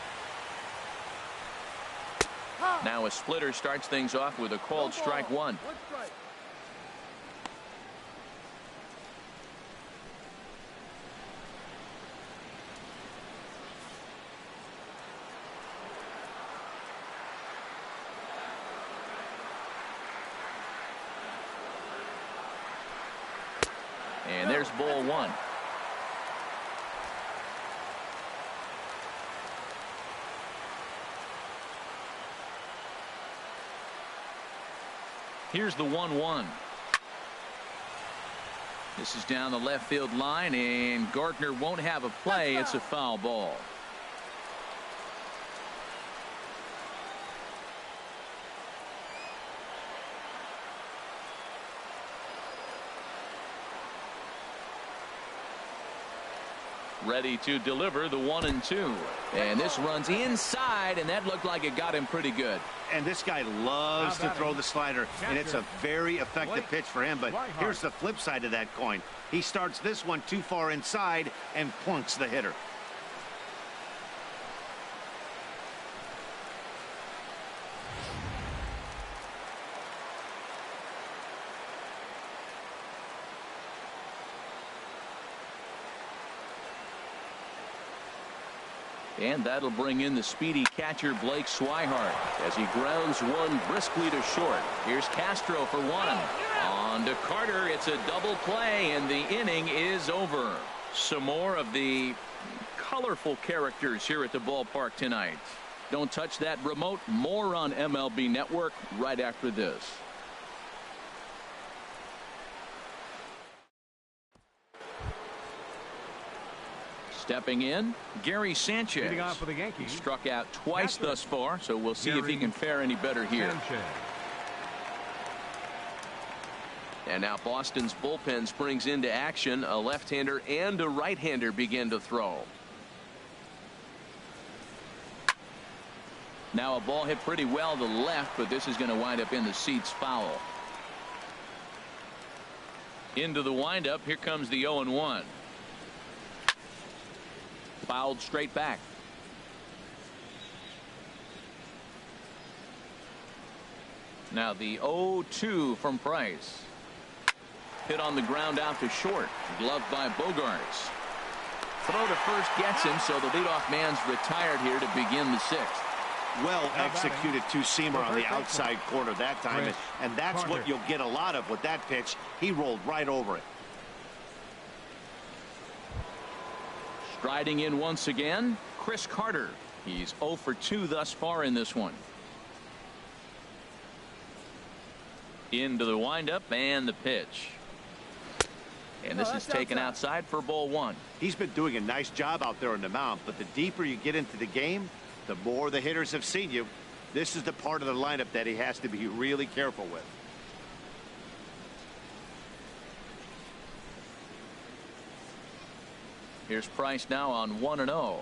Now a splitter starts things off with a called strike 1. And there's ball 1. Here's the 1-1. This is down the left field line, and Gardner won't have a play. It's a foul ball. Ready to deliver the 1-2. And this runs inside, and that looked like it got him pretty good. And this guy loves to throw the slider, and it's a very effective pitch for him. But here's the flip side of that coin. He starts this one too far inside and plunks the hitter. And that'll bring in the speedy catcher Blake Swihart as he grounds one briskly to short. Here's Castro for 1. On to Carter. It's a double play, and the inning is over. Some more of the colorful characters here at the ballpark tonight. Don't touch that remote. More on MLB Network right after this. Stepping in, Gary Sanchez. Leading off for the Yankees. Struck out twice thus far, so we'll see if he can fare any better here. Sanchez. And now Boston's bullpen springs into action. A left-hander and a right-hander begin to throw. Now a ball hit pretty well to left, but this is going to wind up in the seats foul. Into the windup. Here comes the 0-1. Fouled straight back. Now the 0-2 from Price. Hit on the ground out to short. Gloved by Bogarts. Throw to first gets him, so the leadoff man's retired here to begin the 6th. Well executed two-seamer on the outside corner that time, and that's what you'll get a lot of with that pitch. He rolled right over it. Striding in once again, Chris Carter. He's 0 for 2 thus far in this one. Into the windup and the pitch. And this is taken outside for ball one. He's been doing a nice job out there on the mound, but the deeper you get into the game, the more the hitters have seen you. This is the part of the lineup that he has to be really careful with. Here's Price now on 1-0.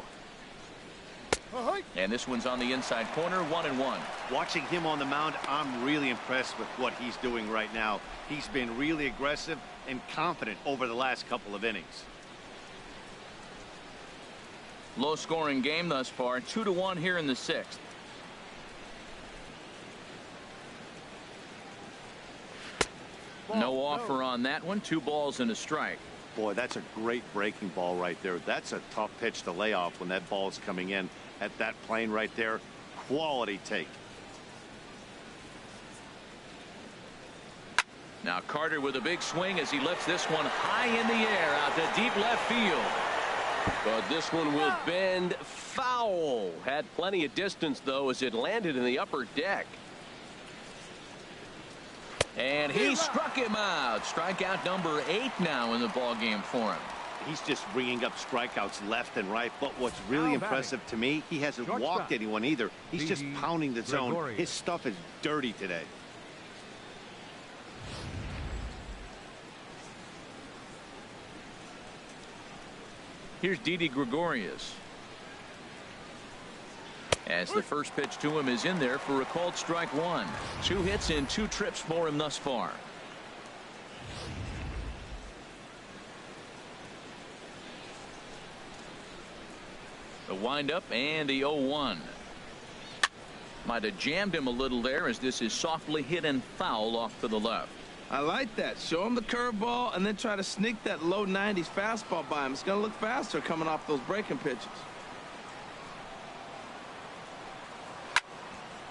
And this one's on the inside corner, 1-1. Watching him on the mound, I'm really impressed with what he's doing right now. He's been really aggressive and confident over the last couple of innings. Low scoring game thus far, 2-1 here in the sixth. No offer on that one. 2 balls and a strike. Boy, that's a great breaking ball right there. That's a tough pitch to lay off when that ball's coming in at that plane right there. Quality take. Now Carter with a big swing as he lifts this one high in the air out to deep left field. But this one will bend foul. Had plenty of distance, though, as it landed in the upper deck. And he struck him out. Strikeout number 8 now in the ball game for him. He's just bringing up strikeouts left and right. But what's really impressive to me, he hasn't walked anyone either. He's just pounding the zone. His stuff is dirty today. Here's Didi Gregorius. As the first pitch to him is in there for a called strike 1. 2 hits and 2 trips for him thus far. The windup and the 0-1. Might have jammed him a little there as this is softly hit and foul off to the left. I like that. Show him the curveball and then try to sneak that low 90s fastball by him. It's going to look faster coming off those breaking pitches.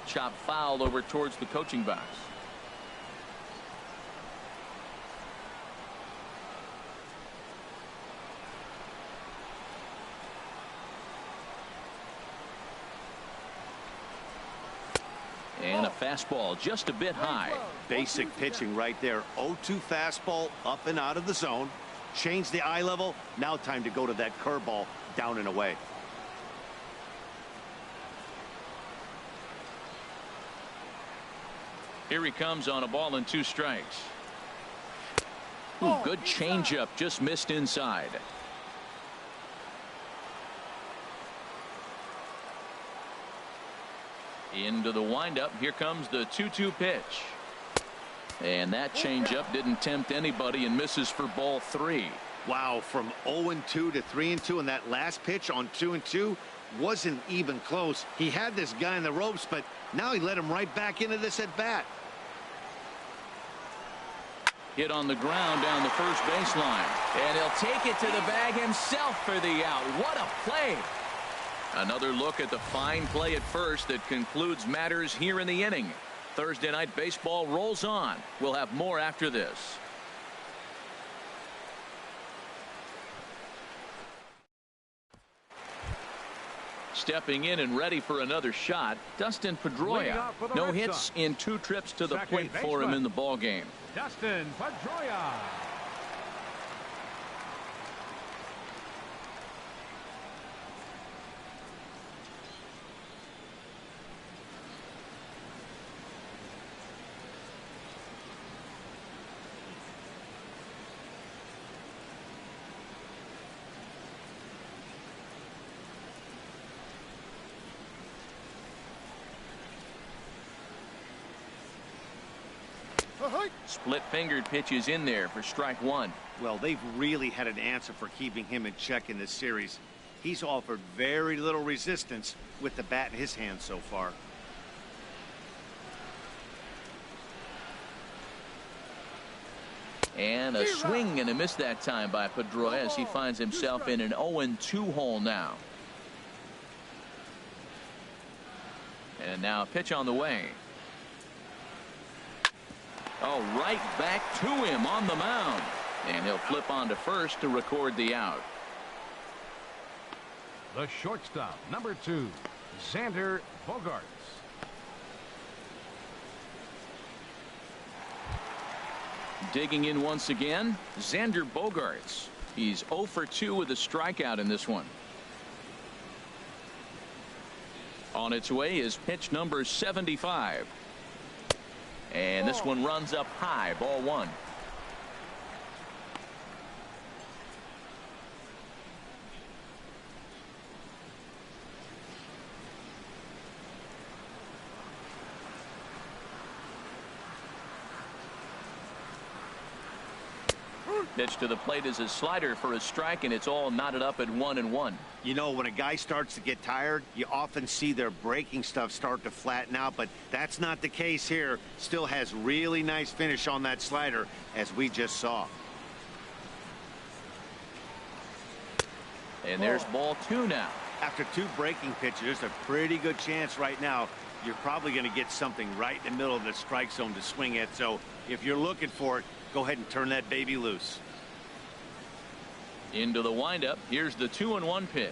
Chop fouled over towards the coaching box. And a fastball just a bit high. Basic pitching right there. 0-2 fastball up and out of the zone. Change the eye level. Now time to go to that curveball down and away. Here he comes on a ball and 2 strikes. Ooh, good changeup, just missed inside. Into the windup. Here comes the 2-2 pitch. And that changeup didn't tempt anybody and misses for ball 3. Wow, from 0-2 to 3-2, and that last pitch on 2-2 wasn't even close. He had this guy in the ropes, but now he let him right back into this at bat. Hit on the ground down the first baseline. And he'll take it to the bag himself for the out. What a play. Another look at the fine play at first that concludes matters here in the inning. Thursday night baseball rolls on. We'll have more after this. Stepping in and ready for another shot, Dustin Pedroia. No hits in 2 trips to the plate for him in the ball game. Dustin Pedroia. Split-fingered pitches in there for strike 1. Well, they've really had an answer for keeping him in check in this series. He's offered very little resistance with the bat in his hand so far. And a swing and a miss that time by Pedroia as he finds himself in an 0-2 hole now. And now a pitch on the way. Oh, right back to him on the mound. And he'll flip on to first to record the out. The shortstop, number 2, Xander Bogaerts. Digging in once again, Xander Bogaerts. He's 0 for 2 with a strikeout in this one. On its way is pitch number 75. And this one runs up high, ball 1. Pitch to the plate is a slider for a strike, and it's all knotted up at 1-1. You know, when a guy starts to get tired, you often see their breaking stuff start to flatten out, but that's not the case here. Still has really nice finish on that slider, as we just saw. And there's ball 2 now. After 2 breaking pitches, there's a pretty good chance right now you're probably going to get something right in the middle of the strike zone to swing at. So if you're looking for it, go ahead and turn that baby loose. Into the windup. Here's the 2-1 pitch.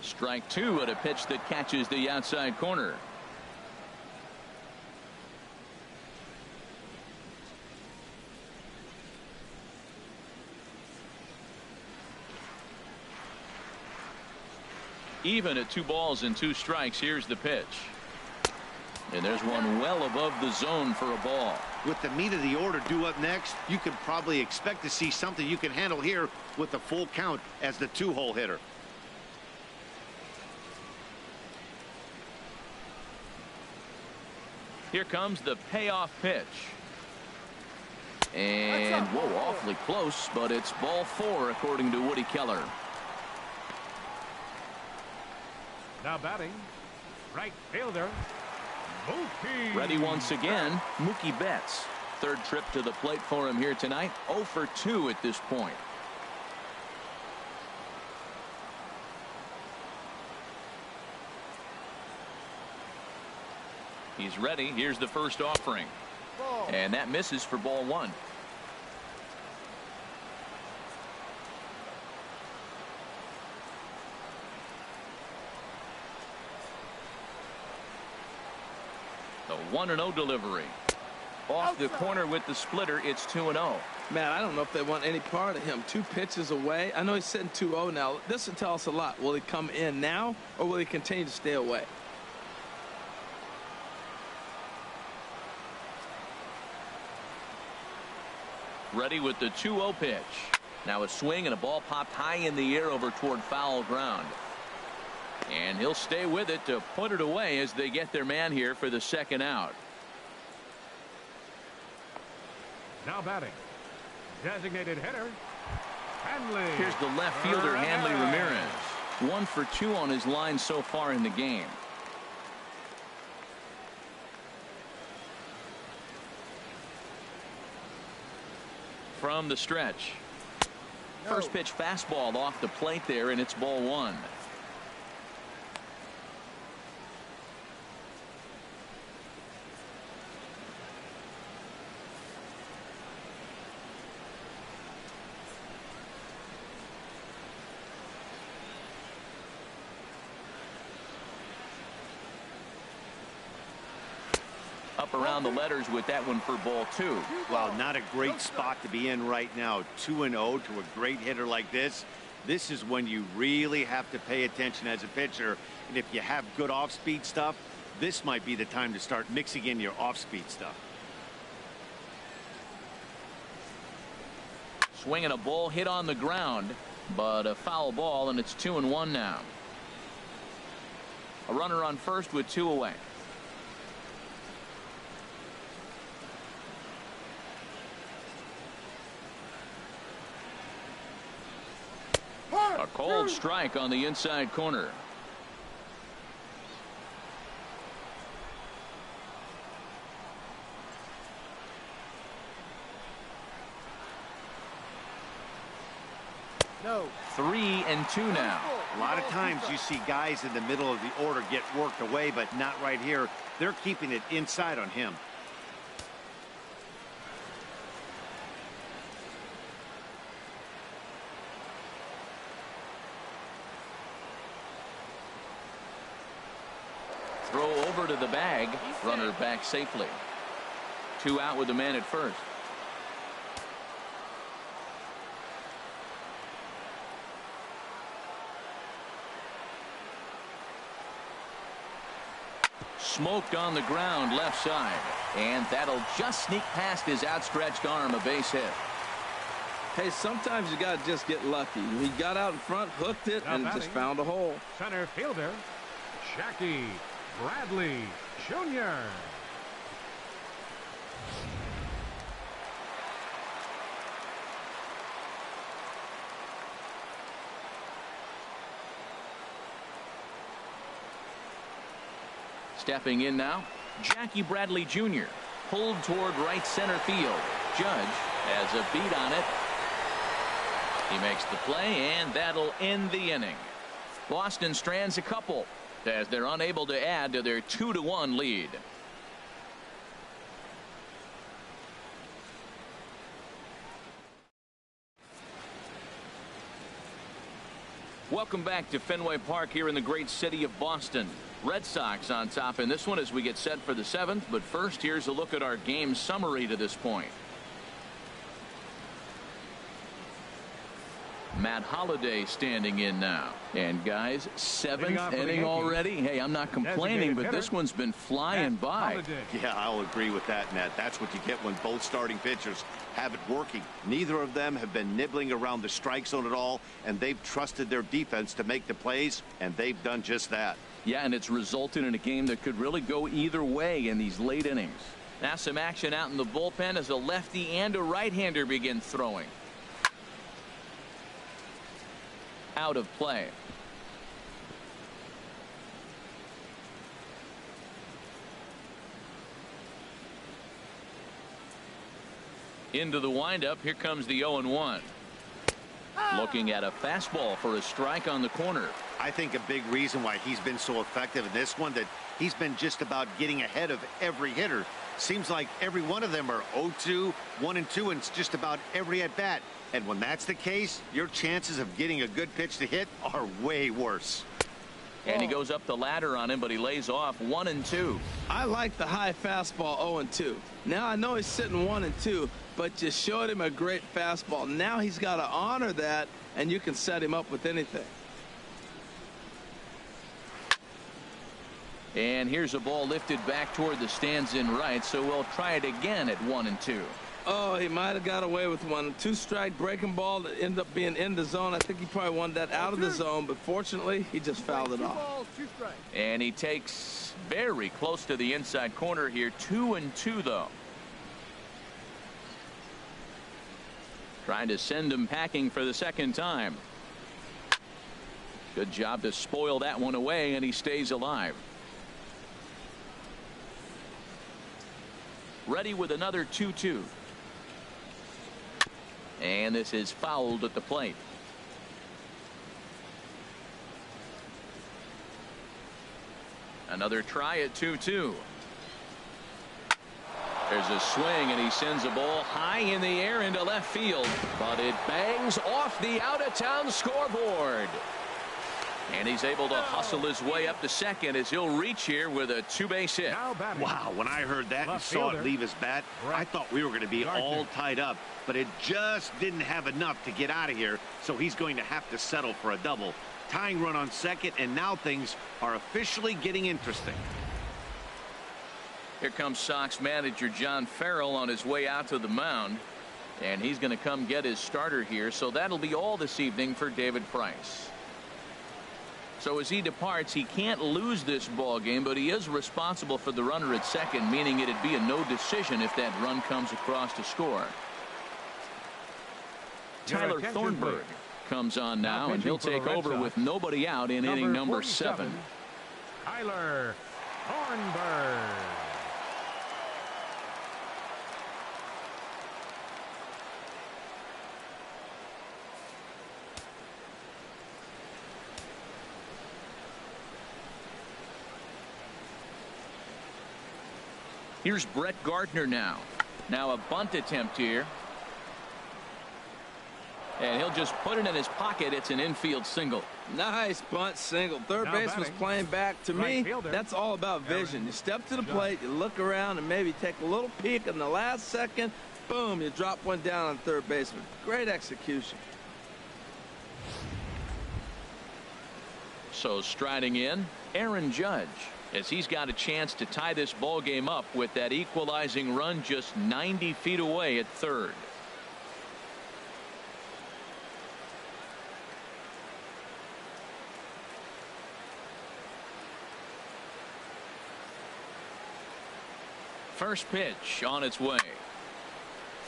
Strike 2 at a pitch that catches the outside corner. Even at 2 balls and 2 strikes. Here's the pitch. And there's one well above the zone for a ball. With the meat of the order due up next, you could probably expect to see something you can handle here with the full count as the 2-hole hitter. Here comes the payoff pitch. And whoa, awfully close, but it's ball 4 according to Woody Keller. Now batting, right fielder, Mookie. Ready once again, Mookie Betts. 3rd trip to the plate for him here tonight. 0 for 2 at this point. He's ready. Here's the first offering. And that misses for ball 1. The 1-0 delivery. Off the corner with the splitter. It's 2-0. Man, I don't know if they want any part of him. 2 pitches away. I know he's sitting 2-0 now. This will tell us a lot. Will he come in now, or will he continue to stay away? Ready with the 2-0 pitch. Now a swing and a ball popped high in the air over toward foul ground. And he'll stay with it to put it away as they get their man here for the 2nd out. Now batting, designated hitter, Hanley. Here's the left fielder, Hanley Ramirez. 1 for 2 on his line so far in the game. From the stretch. First pitch fastball off the plate there, and it's ball 1. Up around the letters with that one for ball 2. Wow, not a great spot to be in right now. 2-0 to a great hitter like this. This is when you really have to pay attention as a pitcher. And if you have good off-speed stuff, this might be the time to start mixing in your off-speed stuff. Swinging a ball hit on the ground, but a foul ball, and it's 2-1 now. A runner on first with 2 away. A cold strike on the inside corner. No. 3-2 now. A lot of times you see guys in the middle of the order get worked away, but not right here. They're keeping it inside on him. Throw over to the bag. Runner back safely. 2 out with the man at first. Smoked on the ground left side, and that'll just sneak past his outstretched arm, a base hit. Hey, sometimes you got to just get lucky. He got out in front, hooked it, and just found a hole. Center fielder, Jackie Bradley Jr. Stepping in now, Jackie Bradley Jr. pulled toward right center field. Judge has a beat on it. He makes the play, and that'll end the inning. Boston strands a couple as they're unable to add to their 2-1 lead. Welcome back to Fenway Park here in the great city of Boston. Red Sox on top in this one as we get set for the 7th. But first, here's a look at our game summary to this point. Matt Holliday standing in now. And guys, 7th inning already. Hey, I'm not complaining, but this one's been flying by. Yeah, I'll agree with that, Nat. That's what you get when both starting pitchers have it working. Neither of them have been nibbling around the strike zone at all, and they've trusted their defense to make the plays, and they've done just that. Yeah, and it's resulted in a game that could really go either way in these late innings. Now some action out in the bullpen as a lefty and a right-hander begin throwing. Out of play. Into the windup. Here comes the 0-1. Looking at a fastball for a strike on the corner. I think a big reason why he's been so effective in this one, that he's been just about getting ahead of every hitter. Seems like every one of them are 0-2, 1-2, and it's just about every at bat. And when that's the case, your chances of getting a good pitch to hit are way worse. And he goes up the ladder on him, but he lays off 1-2. I like the high fastball 0-2. Now I know he's sitting 1-2, but you showed him a great fastball. Now he's got to honor that, and you can set him up with anything. And here's a ball lifted back toward the stands in right, so we'll try it again at 1-2. Oh, he might have got away with one. 2-strike breaking ball that ended up being in the zone. I think he probably wanted that out of the zone, but fortunately, he just fouled it off. And he takes very close to the inside corner here. 2-2, though. Trying to send him packing for the second time. Good job to spoil that one away, and he stays alive. Ready with another 2-2. And this is fouled at the plate. Another try at 2-2. There's a swing, and he sends a ball high in the air into left field, but it bangs off the out-of-town scoreboard. And he's able to hustle his way up to second as he'll reach here with a 2-base hit. Wow, when I heard that and saw it leave his bat, I thought we were going to be all tied up, but it just didn't have enough to get out of here, so he's going to have to settle for a double. Tying run on second, and now things are officially getting interesting. Here comes Sox manager John Farrell on his way out to the mound, and he's going to come get his starter here, so that'll be all this evening for David Price. So as he departs, he can't lose this ball game, but he is responsible for the runner at second, meaning it'd be a no decision if that run comes across to score. Tyler Thornburg comes on now, and he'll take over with nobody out in inning number 7. Tyler Thornburg. Here's Brett Gardner now. Now a bunt attempt here. And he'll just put it in his pocket. It's an infield single. Nice bunt single. Third baseman's playing back. To me, that's all about vision. You step to the plate, you look around, and maybe take a little peek in the last second. Boom, you drop one down on third baseman. Great execution. So striding in, Aaron Judge, as he's got a chance to tie this ball game up with that equalizing run just 90 feet away at third. First pitch on its way.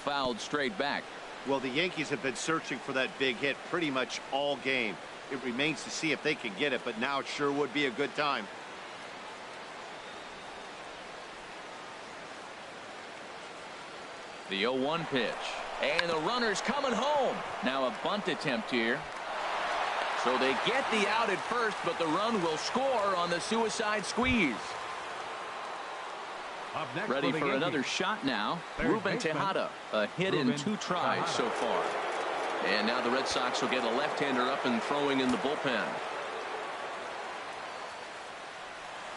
Fouled straight back. Well, the Yankees have been searching for that big hit pretty much all game. It remains to see if they can get it, but now it sure would be a good time. The 0-1 pitch. And the runner's coming home. Now a bunt attempt here. So they get the out at first, but the run will score on the suicide squeeze. Ready for another shot now. Ruben Tejada, a hit in 2 tries so far. And now the Red Sox will get a left-hander up and throwing in the bullpen.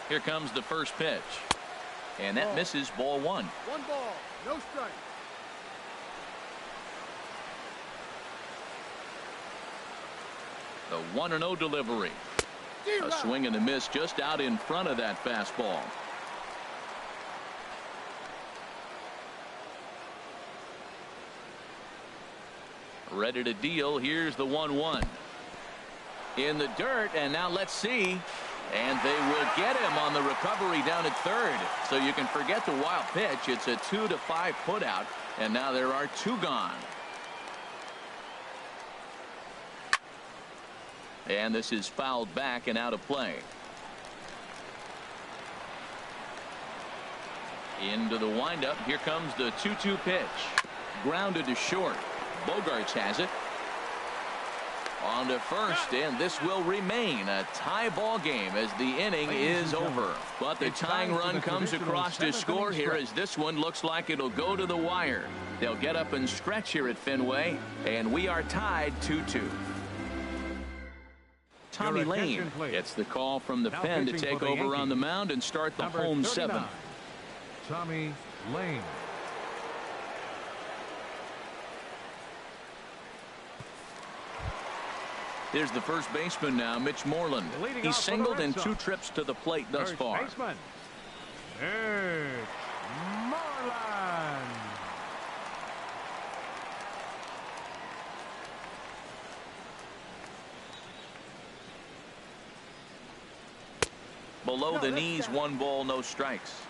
Here comes the first pitch. And that misses, ball 1. 1 ball, no strike. The 1-0 delivery. A swing and a miss just out in front of that fastball. Ready to deal. Here's the 1-1 in the dirt, and now let's see, and they will get him on the recovery down at third. So you can forget the wild pitch. It's a 2-5 putout, and now there are 2 gone. And this is fouled back and out of play. Into the windup. Here comes the 2-2 pitch. Grounded to short. Bogarts has it. On to first, and this will remain a tie ball game as the inning is over. But the tying run comes across to score here as this one looks like it'll go to the wire. They'll get up and stretch here at Fenway, and we are tied 2-2. Tommy Lane gets the call from the pen to take over on the mound and start the home 7. Tommy Lane. Here's the first baseman now, Mitch Moreland. He's singled in 2 trips to the plate thus far. Mitch Moreland. Below the knees, 1 ball, no strikes.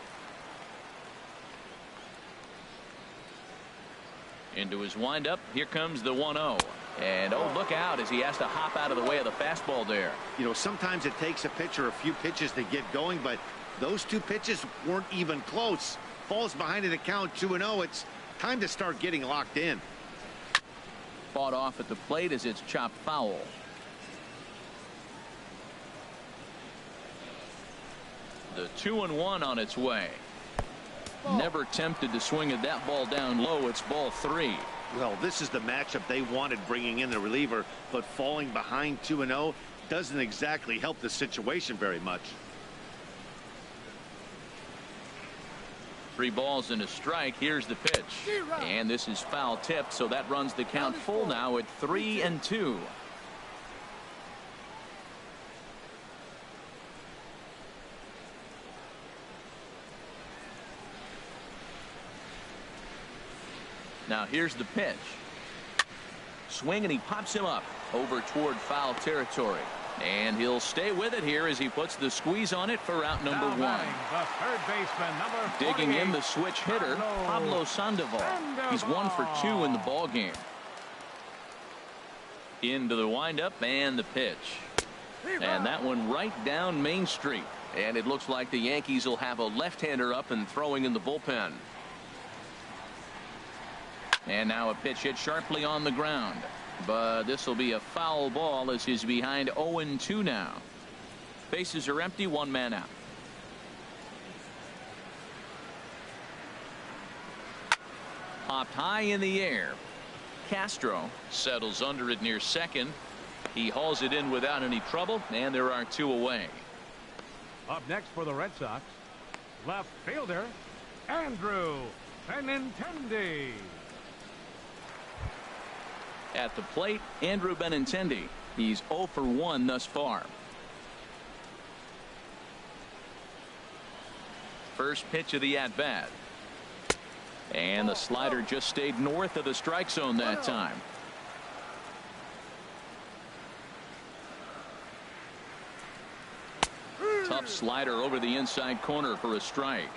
Into his windup. Here comes the 1-0. And oh, look out as he has to hop out of the way of the fastball there. You know, sometimes it takes a pitcher a few pitches to get going, but those 2 pitches weren't even close. Falls behind in the count 2-0. It's time to start getting locked in. Fought off at the plate as it's chopped foul. The 2-1 on its way. Never tempted to swing at that ball down low. It's ball 3. Well, this is the matchup they wanted, bringing in the reliever, but falling behind 2-0 doesn't exactly help the situation very much. 3 balls and a strike. Here's the pitch, and this is foul tipped, so that runs the count full now at 3-2. Now here's the pitch. Swing, and he pops him up over toward foul territory. And he'll stay with it here as he puts the squeeze on it for out number 1. The third baseman, number 48. Digging in the switch hitter, Pablo Sandoval. He's 1 for 2 in the ball game. Into the windup and the pitch. And that one right down Main Street. And it looks like the Yankees will have a left-hander up and throwing in the bullpen. And now a pitch hit sharply on the ground. But this will be a foul ball as he's behind 0-2 now. Bases are empty, 1 man out. Popped high in the air. Castro settles under it near second. He hauls it in without any trouble, and there are 2 away. Up next for the Red Sox, left fielder, Andrew Benintendi. At the plate, Andrew Benintendi. He's 0 for 1 thus far. First pitch of the at-bat. And the slider just stayed north of the strike zone that time. Tough slider over the inside corner for a strike.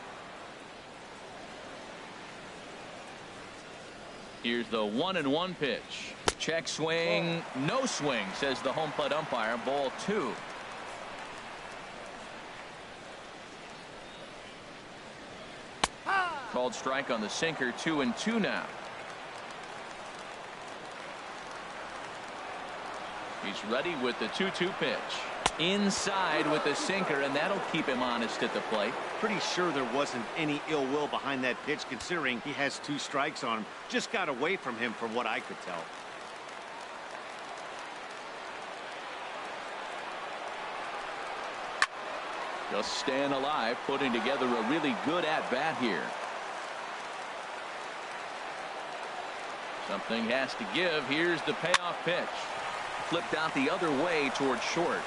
Here's the 1-1 pitch. Check swing. No swing, says the home plate umpire. Ball 2. Called strike on the sinker. 2-2 now. He's ready with the 2-2 pitch. Inside with the sinker, and that'll keep him honest at the plate. Pretty sure there wasn't any ill will behind that pitch, considering he has 2 strikes on him. Just got away from him from what I could tell. Just staying alive, putting together a really good at-bat here. Something has to give. Here's the payoff pitch. Flipped out the other way towards short.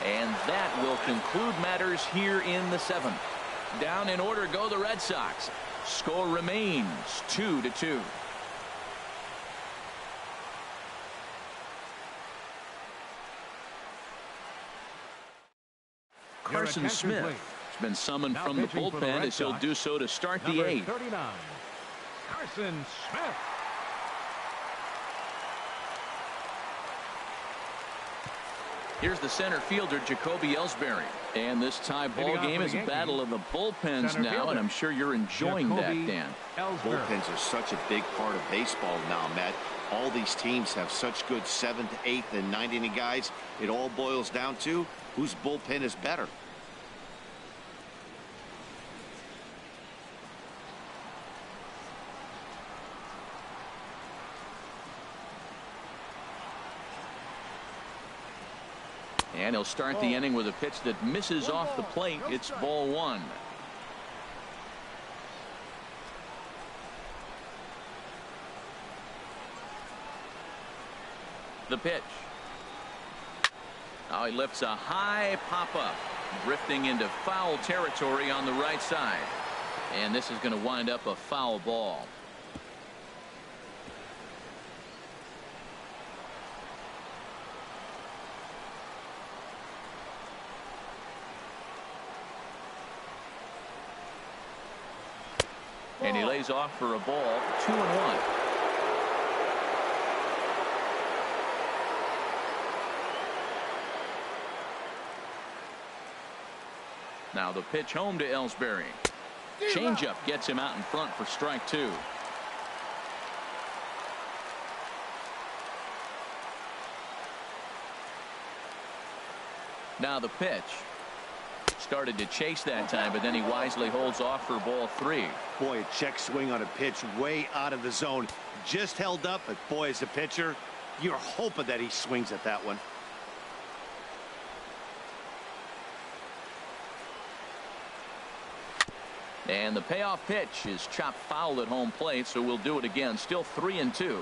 And that will conclude matters here in the 7th. Down in order go the Red Sox. Score remains 2-2. Carson Smith has been summoned from the bullpen as he'll do so to start the 8th. 39, Carson Smith. Here's the center fielder, Jacoby Ellsbury. And this tie ball game is a battle of the bullpens now, and I'm sure you're enjoying that, Dan. Bullpens are such a big part of baseball now, Matt. All these teams have such good 7th, 8th, and 9th inning guys. It all boils down to whose bullpen is better. And he'll start the inning with a pitch that misses off the plate. It's ball 1. The pitch. Now he lifts a high pop-up, drifting into foul territory on the right side. And this is going to wind up a foul ball. And he lays off for a ball. 2-1. Now the pitch home to Ellsbury. Changeup gets him out in front for strike 2. Now the pitch. Started to chase that time, but then he wisely holds off for ball 3. Boy, a check swing on a pitch way out of the zone. Just held up, but boy, as a pitcher, you're hoping that he swings at that one. And the payoff pitch is chopped foul at home plate, so we'll do it again. Still 3-2.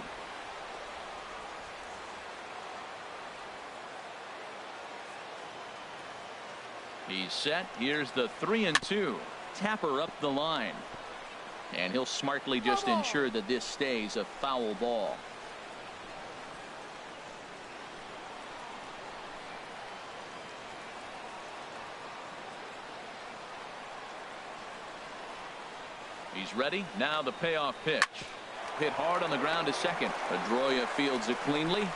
He's set. Here's the 3-2. Tapper up the line. And he'll smartly just ensure that this stays a foul ball. He's ready. Now the payoff pitch. Hit hard on the ground to second. Pedroia fields it cleanly.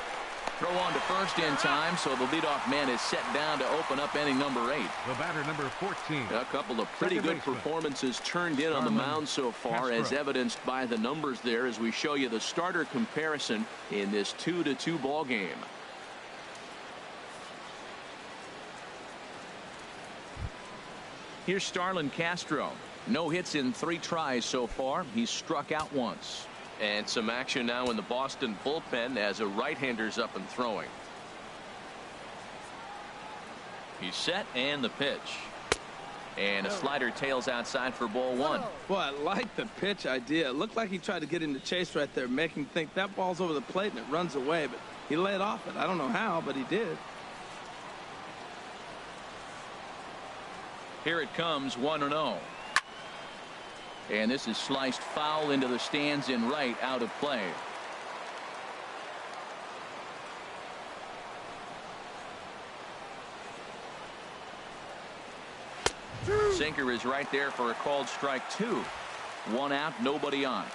Throw on to first in time, so the leadoff man is set down to open up inning number 8. The batter, number 14. A couple of pretty good performances turned in on the mound so far, as evidenced by the numbers there, as we show you the starter comparison in this 2-2 ball game. Here's Starlin Castro. No hits in 3 tries so far. He's struck out once. And some action now in the Boston bullpen as a right-hander's up and throwing. He's set and the pitch. And a slider tails outside for ball one. Well, I like the pitch idea. It looked like he tried to get into chase right there, making him think that ball's over the plate and it runs away, but he laid off it. I don't know how, but he did. Here it comes, 1-0. And this is sliced foul into the stands in right, out of play. Sinker is right there for a called strike 2. 1 out, nobody on.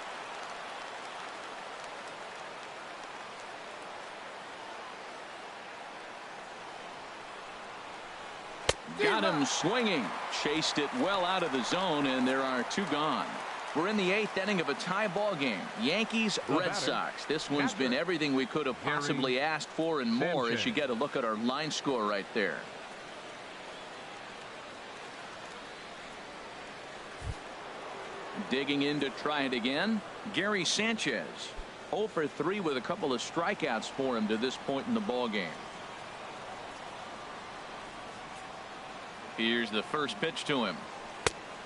Got him swinging. Chased it well out of the zone, and there are 2 gone. We're in the 8th inning of a tie ball game. Yankees, Red Sox. This one's been everything we could have possibly asked for and more as you get a look at our line score right there. Digging in to try it again, Gary Sanchez. 0 for 3 with a couple of strikeouts for him to this point in the ball game. Here's the first pitch to him.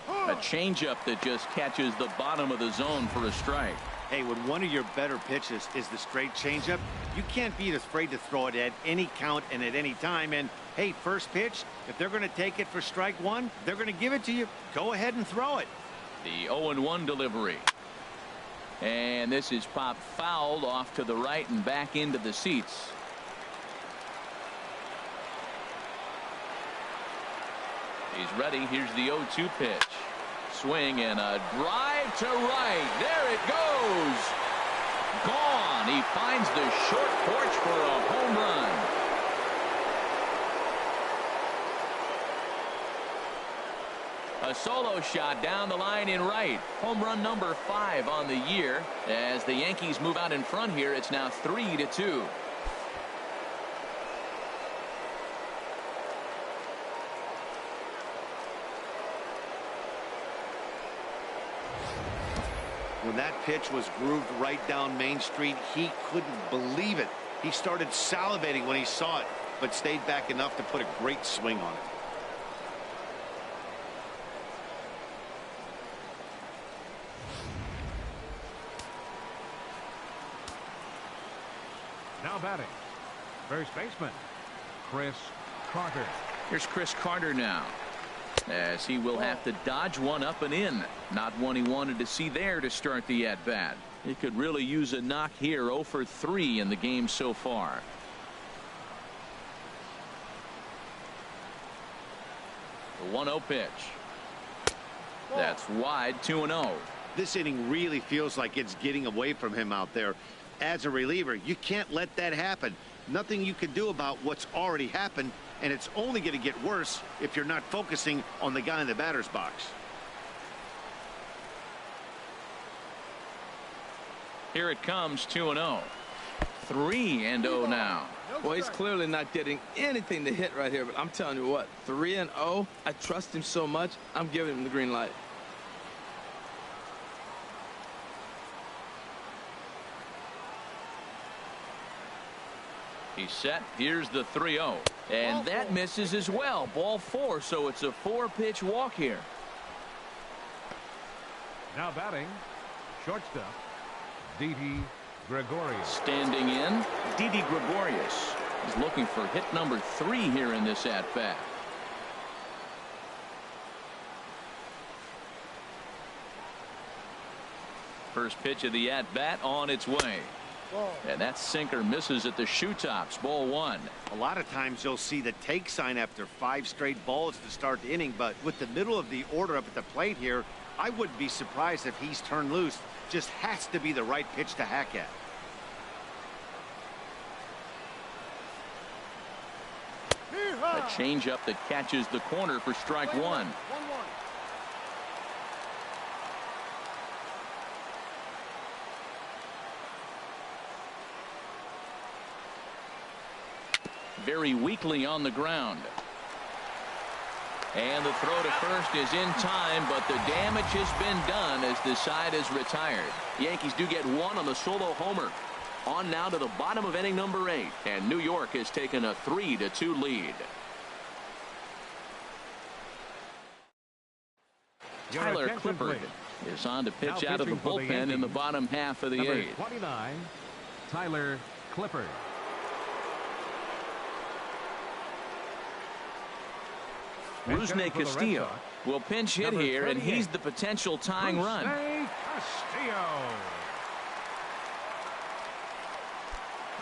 A changeup that just catches the bottom of the zone for a strike. Hey, when one of your better pitches is the straight changeup, you can't be afraid to throw it at any count and at any time. And hey, first pitch, if they're going to take it for strike 1, they're going to give it to you. Go ahead and throw it. The 0-1 delivery. And this is popped fouled off to the right and back into the seats. He's ready. Here's the 0-2 pitch. Swing and a drive to right. There it goes. Gone. He finds the short porch for a home run. A solo shot down the line in right. Home run number 5 on the year. As the Yankees move out in front here, it's now 3-2. When that pitch was grooved right down Main Street, he couldn't believe it. He started salivating when he saw it, but stayed back enough to put a great swing on it. Now batting, first baseman, Chris Carter. Here's Chris Carter now, as he will have to dodge one up and in. Not one he wanted to see there to start the at-bat. He could really use a knock here. 0 for 3 in the game so far. The 1-0 pitch. That's wide. 2-0. This inning really feels like it's getting away from him out there. As a reliever, you can't let that happen. Nothing you can do about what's already happened, and it's only going to get worse if you're not focusing on the guy in the batter's box. Here it comes. 2-0. 3-0 now. Well, he's clearly not getting anything to hit right here, but I'm telling you what, 3-0, I trust him so much, I'm giving him the green light. He's set. Here's the 3-0. And that misses as well. Ball 4, so it's a 4-pitch walk here. Now batting, shortstop, Didi Gregorius. Standing in, Didi Gregorius. He's looking for hit number 3 here in this at-bat. First pitch of the at-bat on its way. And that sinker misses at the shoe tops. Ball 1. A lot of times you'll see the take sign after 5 straight balls to start the inning, but with the middle of the order up at the plate here, I wouldn't be surprised if he's turned loose. Just has to be the right pitch to hack at. A changeup that catches the corner for strike 1. Very weakly on the ground. And the throw to first is in time, but the damage has been done as the side is retired. Yankees do get 1 on the solo homer. On now to the bottom of inning number 8, and New York has taken a 3-2 lead. Tyler Clippard is on to pitch out of the bullpen in the bottom half of the eighth. 29, Tyler Clippard. Rusney Castillo will pinch hit here, and he's the potential tying run. Castillo.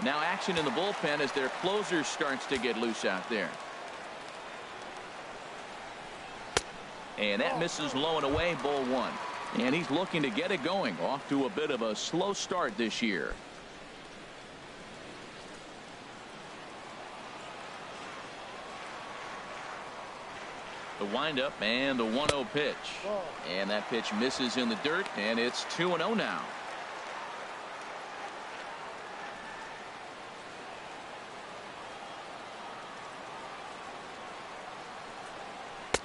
Now action in the bullpen as their closer starts to get loose out there. And that misses low and away, ball one. And he's looking to get it going, off to a bit of a slow start this year. The windup and the 1-0 pitch. And that pitch misses in the dirt, and it's 2-0 now.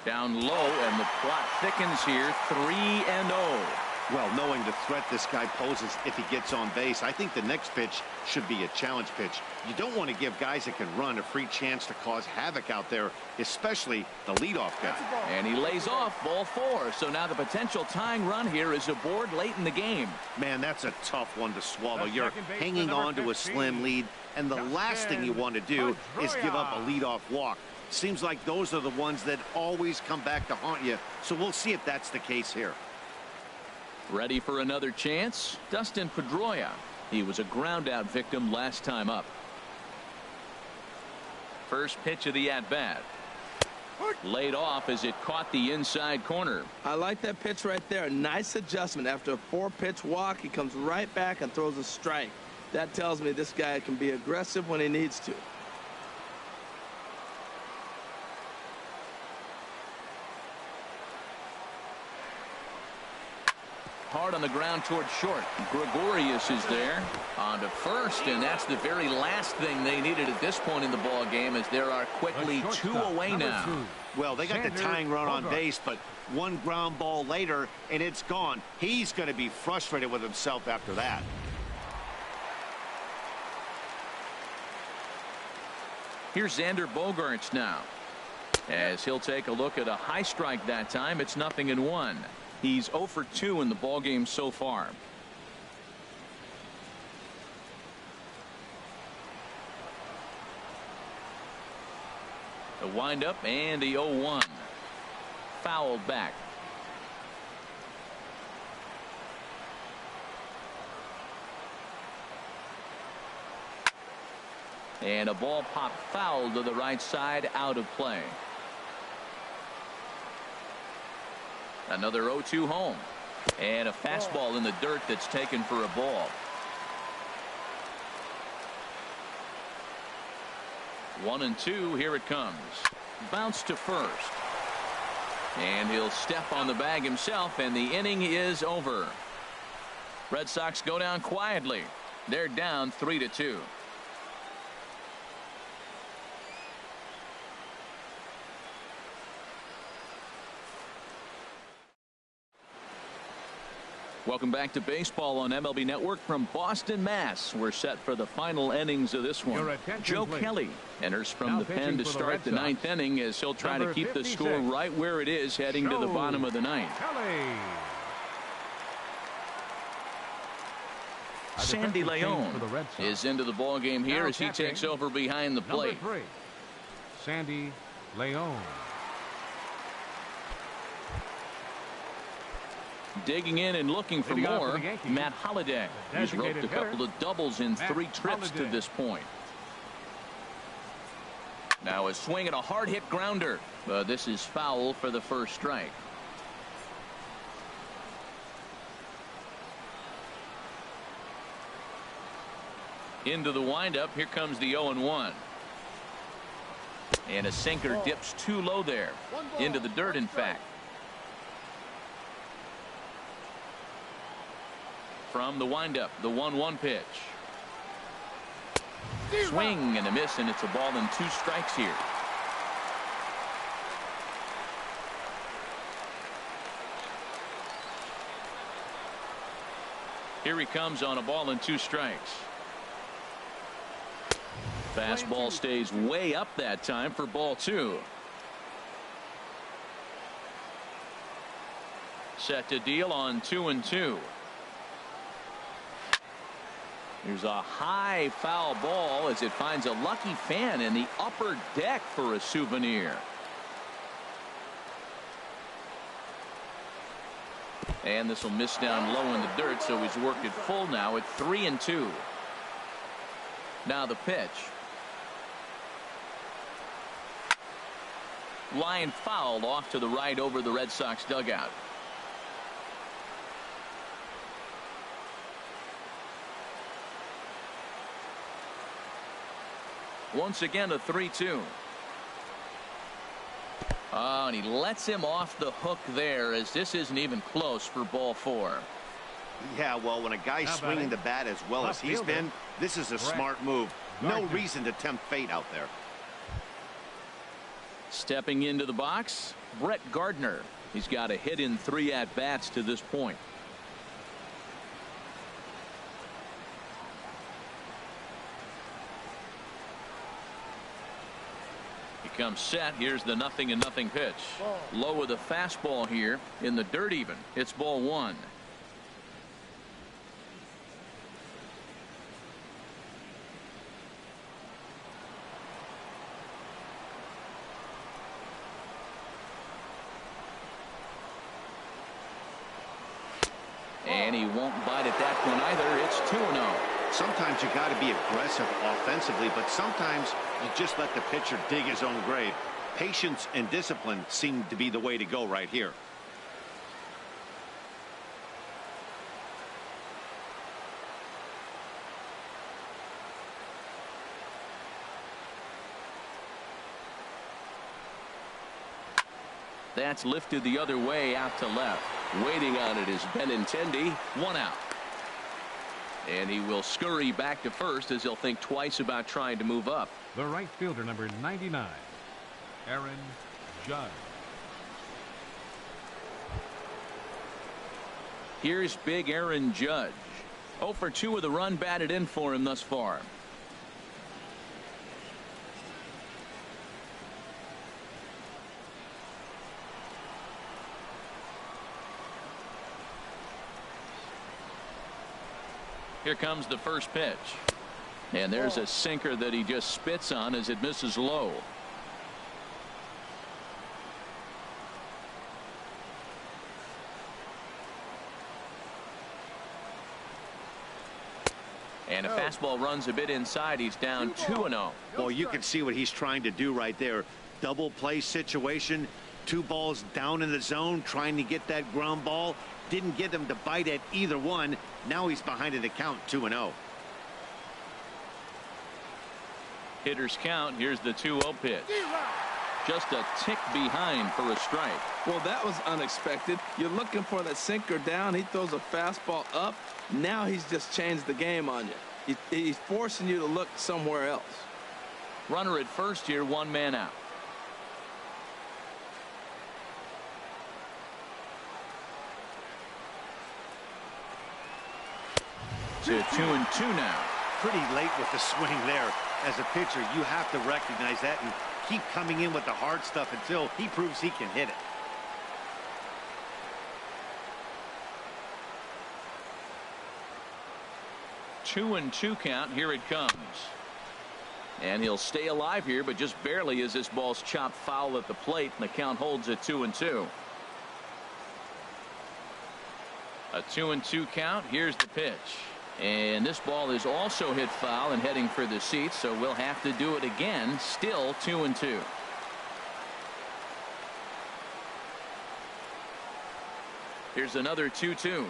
Down low, and the plot thickens here. 3-0. Well, knowing the threat this guy poses if he gets on base, I think the next pitch should be a challenge pitch. You don't want to give guys that can run a free chance to cause havoc out there, especially the leadoff guy. And he lays off, ball four. So now the potential tying run here is aboard late in the game. Man, that's a tough one to swallow. You're hanging on to a slim lead, and the last thing you want to do is give up a leadoff walk. Seems like those are the ones that always come back to haunt you. So we'll see if that's the case here. Ready for another chance? Dustin Pedroia. He was a ground out victim last time up. First pitch of the at-bat. Laid off as it caught the inside corner. I like that pitch right there. Nice adjustment. After a 4-pitch walk, he comes right back and throws a strike. That tells me this guy can be aggressive when he needs to. Hard on the ground toward short. Gregorius is there on to first, and that's the very last thing they needed at this point in the ball game, as there are quickly 2 away now. Well, they got the tying run on base, but one ground ball later, and it's gone. He's going to be frustrated with himself after that. Here's Xander Bogaerts now, as he'll take a look at a high strike that time. It's 0-1. He's 0 for 2 in the ballgame so far. The windup and the 0-1. Fouled back. And a ball popped foul to the right side, out of play. Another 0-2 home. And a fastball in the dirt that's taken for a ball. 1-2. Here it comes. Bounce to first. And he'll step on the bag himself, and the inning is over. Red Sox go down quietly. They're down 3-2. Welcome back to baseball on MLB Network from Boston, Mass. We're set for the final innings of this one. Joe Kelly enters from the pen to start the ninth inning, as he'll try to keep the score right where it is heading to the bottom of the ninth. Sandy Leon is into the ball game here as he takes over behind the plate. Sandy Leon. Digging in and looking for more, Matt Holliday. He's roped a couple of doubles in 3 trips to this point. Now a swing and a hard hit grounder. This is foul for the first strike. Into the windup. Here comes the 0-1. And a sinker dips too low there. Into the dirt, in fact. From the windup, the 1-1 pitch. Swing and a miss, and it's a ball and 2 strikes here. Here he comes on a ball and 2 strikes. Fastball stays way up that time for ball 2. Set to deal on 2-2. Here's a high foul ball as it finds a lucky fan in the upper deck for a souvenir. And this will miss down low in the dirt, so he's worked it full now at 3-2. Now the pitch. Line fouled off to the right over the Red Sox dugout. Once again a 3-2. Oh, and he lets him off the hook there as this isn't even close for ball 4. Yeah, well, when a guy's swinging the bat as well as he's been, this is a smart move. No reason to tempt fate out there. Stepping into the box, Brett Gardner. He's got a hit in 3 at-bats to this point. He comes set. Here's the 0-0 pitch. Low with a fastball here in the dirt even. It's ball 1. And he won't bite at that one either. It's 2-0. Sometimes you got to be aggressive offensively, but sometimes you just let the pitcher dig his own grave. Patience and discipline seem to be the way to go right here. That's lifted the other way out to left. Waiting on it is Benintendi. 1 out. And he will scurry back to first as he'll think twice about trying to move up. The right fielder, number 99, Aaron Judge. Here's big Aaron Judge. 0 for 2 with a run batted in for him thus far. Here comes the first pitch. And there's a sinker that he just spits on as it misses low. And a fastball runs a bit inside. He's down 2-0. Well, you can see what he's trying to do right there. Double play situation. 2 balls down in the zone, trying to get that ground ball. Didn't get him to bite at either one. Now he's behind in the count, 2-0. Hitters count. Here's the 2-0 pitch. Just a tick behind for a strike. Well, that was unexpected. You're looking for that sinker down. He throws a fastball up. Now he's just changed the game on you. He's forcing you to look somewhere else. Runner at first here, 1 man out. To 2-2 now. Pretty late with the swing there. As a pitcher, you have to recognize that and keep coming in with the hard stuff until he proves he can hit it. Two and 2 count. Here it comes. And he'll stay alive here, but just barely as this ball's chopped foul at the plate, and the count holds at 2-2. A 2-2 count. Here's the pitch. And this ball is also hit foul and heading for the seats, so we'll have to do it again. Still 2-2. Here's another 2-2.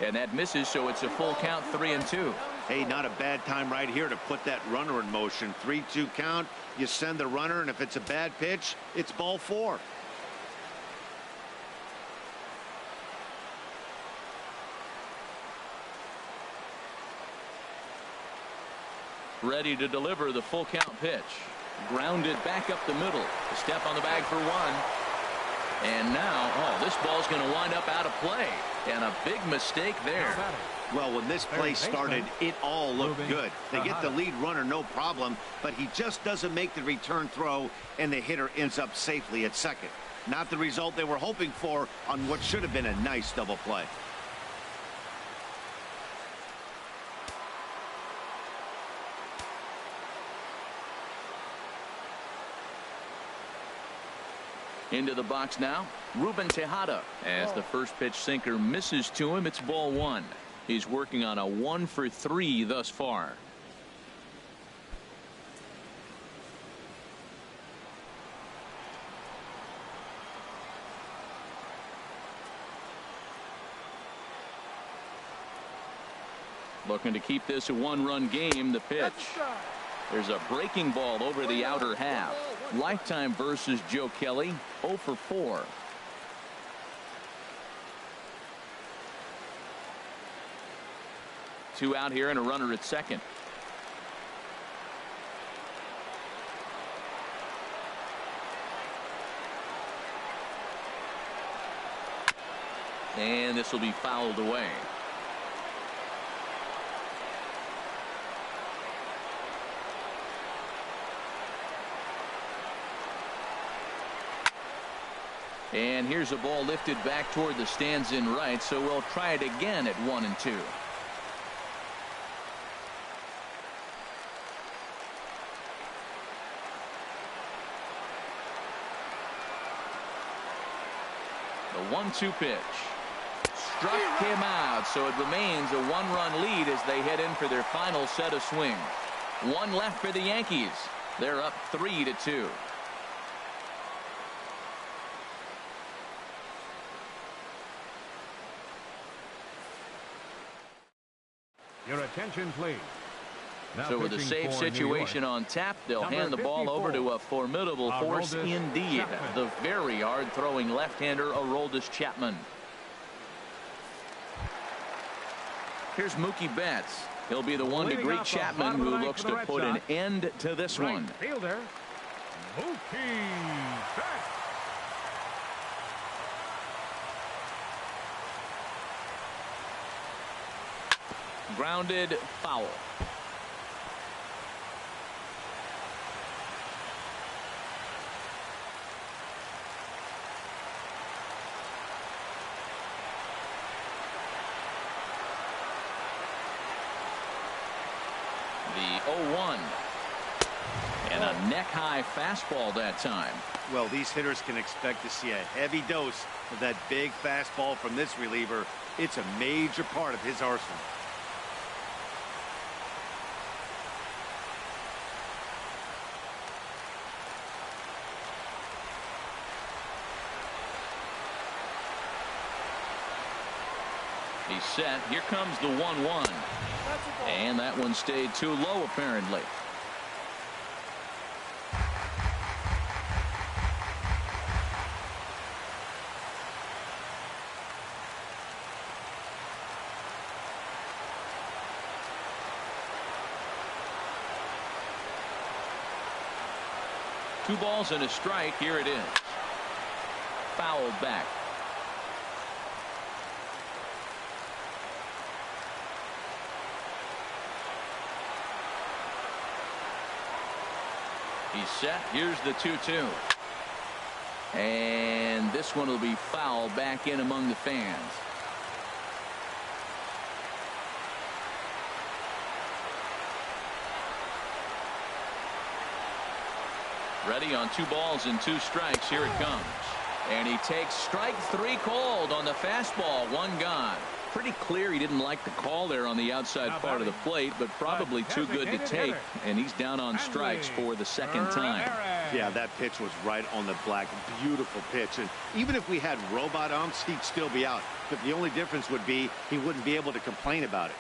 And that misses, so it's a full count, 3-2. Hey, not a bad time right here to put that runner in motion. 3-2 count. You send the runner, and if it's a bad pitch, it's ball 4. Ready to deliver the full count pitch. Grounded back up the middle. A step on the bag for 1. And now, this ball's going to wind up out of play. And a big mistake there. Well, when this play started, it all looked good. They get the lead runner, no problem, but he just doesn't make the return throw, and the hitter ends up safely at second. Not the result they were hoping for on what should have been a nice double play. Into the box now, Ruben Tejada. As the first pitch sinker misses to him, it's ball one. He's working on a 1 for 3 thus far. Looking to keep this a 1-run game. The pitch. There's a breaking ball over the outer half. Lifetime versus Joe Kelly, 0 for 4. Two out here and a runner at second. And this will be fouled away. And here's a ball lifted back toward the stands in right, so we'll try it again at 1 and 2. The 1-2 pitch. Struck him out, so it remains a 1-run lead as they head in for their final set of swings. One left for the Yankees. They're up 3-2. Your attention, please. Now so with a safe situation on tap, they'll hand the ball over to a formidable force indeed. The very hard-throwing left-hander Aroldis Chapman. Here's Mookie Betts. He'll be the one to greet Chapman, who looks to put an end to this one. Fielder, Mookie Betts. Grounded foul. The 0-1. And a neck-high fastball that time. Well, these hitters can expect to see a heavy dose of that big fastball from this reliever. It's a major part of his arsenal. He's set. Here comes the 1-1. And that one stayed too low, apparently. Two balls and a strike. Here it is. Fouled back. He's set. Here's the 2-2. And this one will be fouled back in among the fans. Ready on 2 balls and 2 strikes. Here it comes. And he takes strike 3 called on the fastball. 1 gone. Pretty clear he didn't like the call there on the outside part of the plate, but probably too good to take. And he's down on strikes for the second time. Yeah, that pitch was right on the black. Beautiful pitch. And even if we had robot umps, he'd still be out. But the only difference would be he wouldn't be able to complain about it.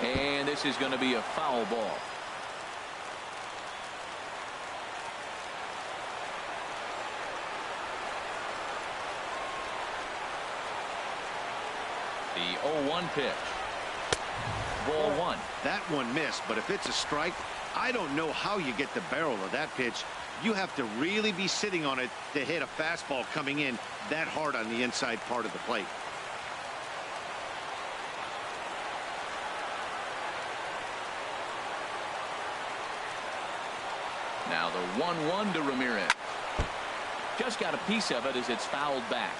And this is going to be a foul ball. The 0-1 pitch. Ball 1. That one missed, but if it's a strike, I don't know how you get the barrel of that pitch You have to really be sitting on it to hit a fastball coming in that hard on the inside part of the plate. Now the 1-1 to Ramirez. Just got a piece of it as it's fouled back.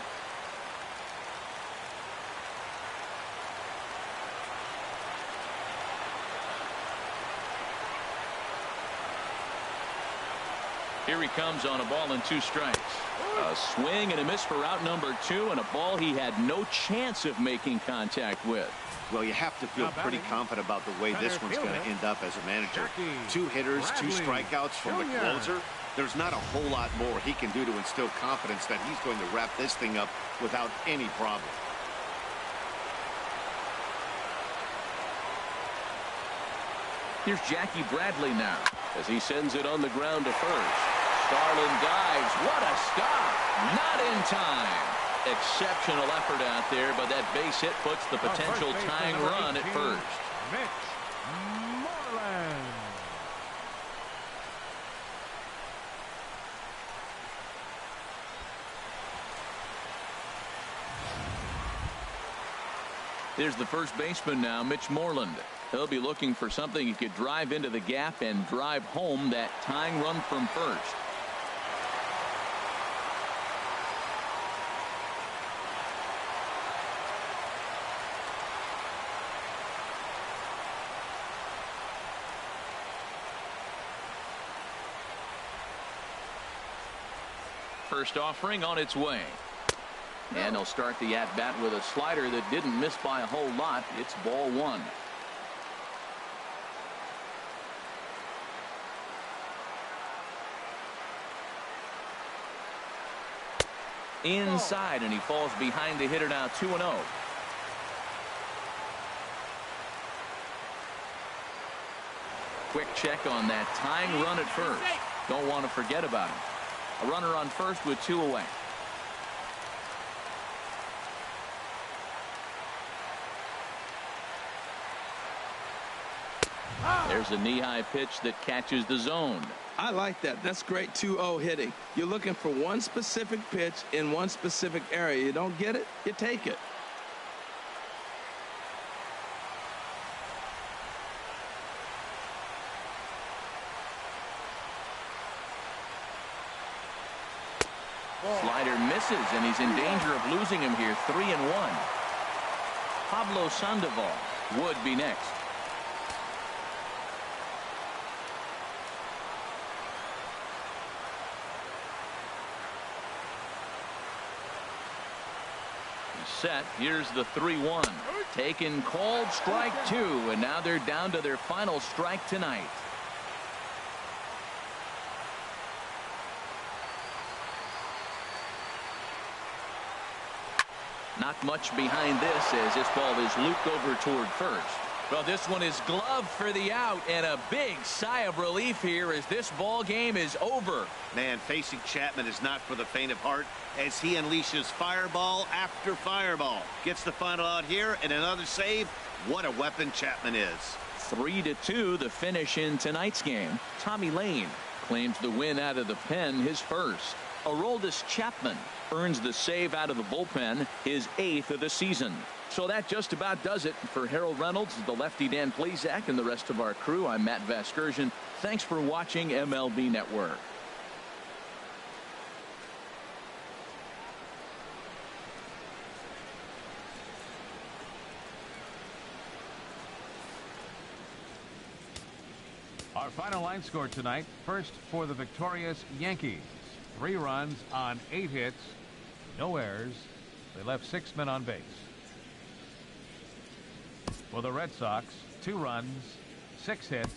Here he comes on a ball and 2 strikes. A swing and a miss for out number 2, and a ball he had no chance of making contact with. Well, you have to feel pretty confident about the way this one's going to end up as a manager. 2 hitters, 2 strikeouts from the closer. There's not a whole lot more he can do to instill confidence that he's going to wrap this thing up without any problem. Here's Jackie Bradley now as he sends it on the ground to first. Starlin dives. What a stop. Not in time. Exceptional effort out there, but that base hit puts the potential tying run at first. Here's the first baseman now, Mitch Moreland. He'll be looking for something he could drive into the gap and drive home that tying run from first. First offering on its way. And he'll start the at-bat with a slider that didn't miss by a whole lot. It's ball 1. Inside, and he falls behind the hitter now, 2-0. Quick check on that tying run at first. Don't want to forget about him. A runner on first with 2 away. There's a knee-high pitch that catches the zone. I like that. That's great 2-0 hitting. You're looking for one specific pitch in one specific area. You don't get it, you take it. Slider misses, and he's in danger of losing him here. 3-1. Pablo Sandoval would be next. Set. Here's the 3-1. Taken, called, strike 2, and now they're down to their final strike tonight. Not much behind this as this ball is looped over toward first. Well, this one is gloved for the out, and a big sigh of relief here as this ball game is over. Man, facing Chapman is not for the faint of heart as he unleashes fireball after fireball. Gets the final out here and another save. What a weapon Chapman is. 3-2 the finish in tonight's game. Tommy Lane claims the win out of the pen, his first. Aroldis Chapman earns the save out of the bullpen, his 8th of the season. So that just about does it. For Harold Reynolds, the lefty Dan Plesac, and the rest of our crew, I'm Matt Vasgersian. Thanks for watching MLB Network. Our final line score tonight. First for the victorious Yankees. 3 runs on 8 hits. No errors. They left 6 men on base. For the Red Sox, 2 runs, 6 hits,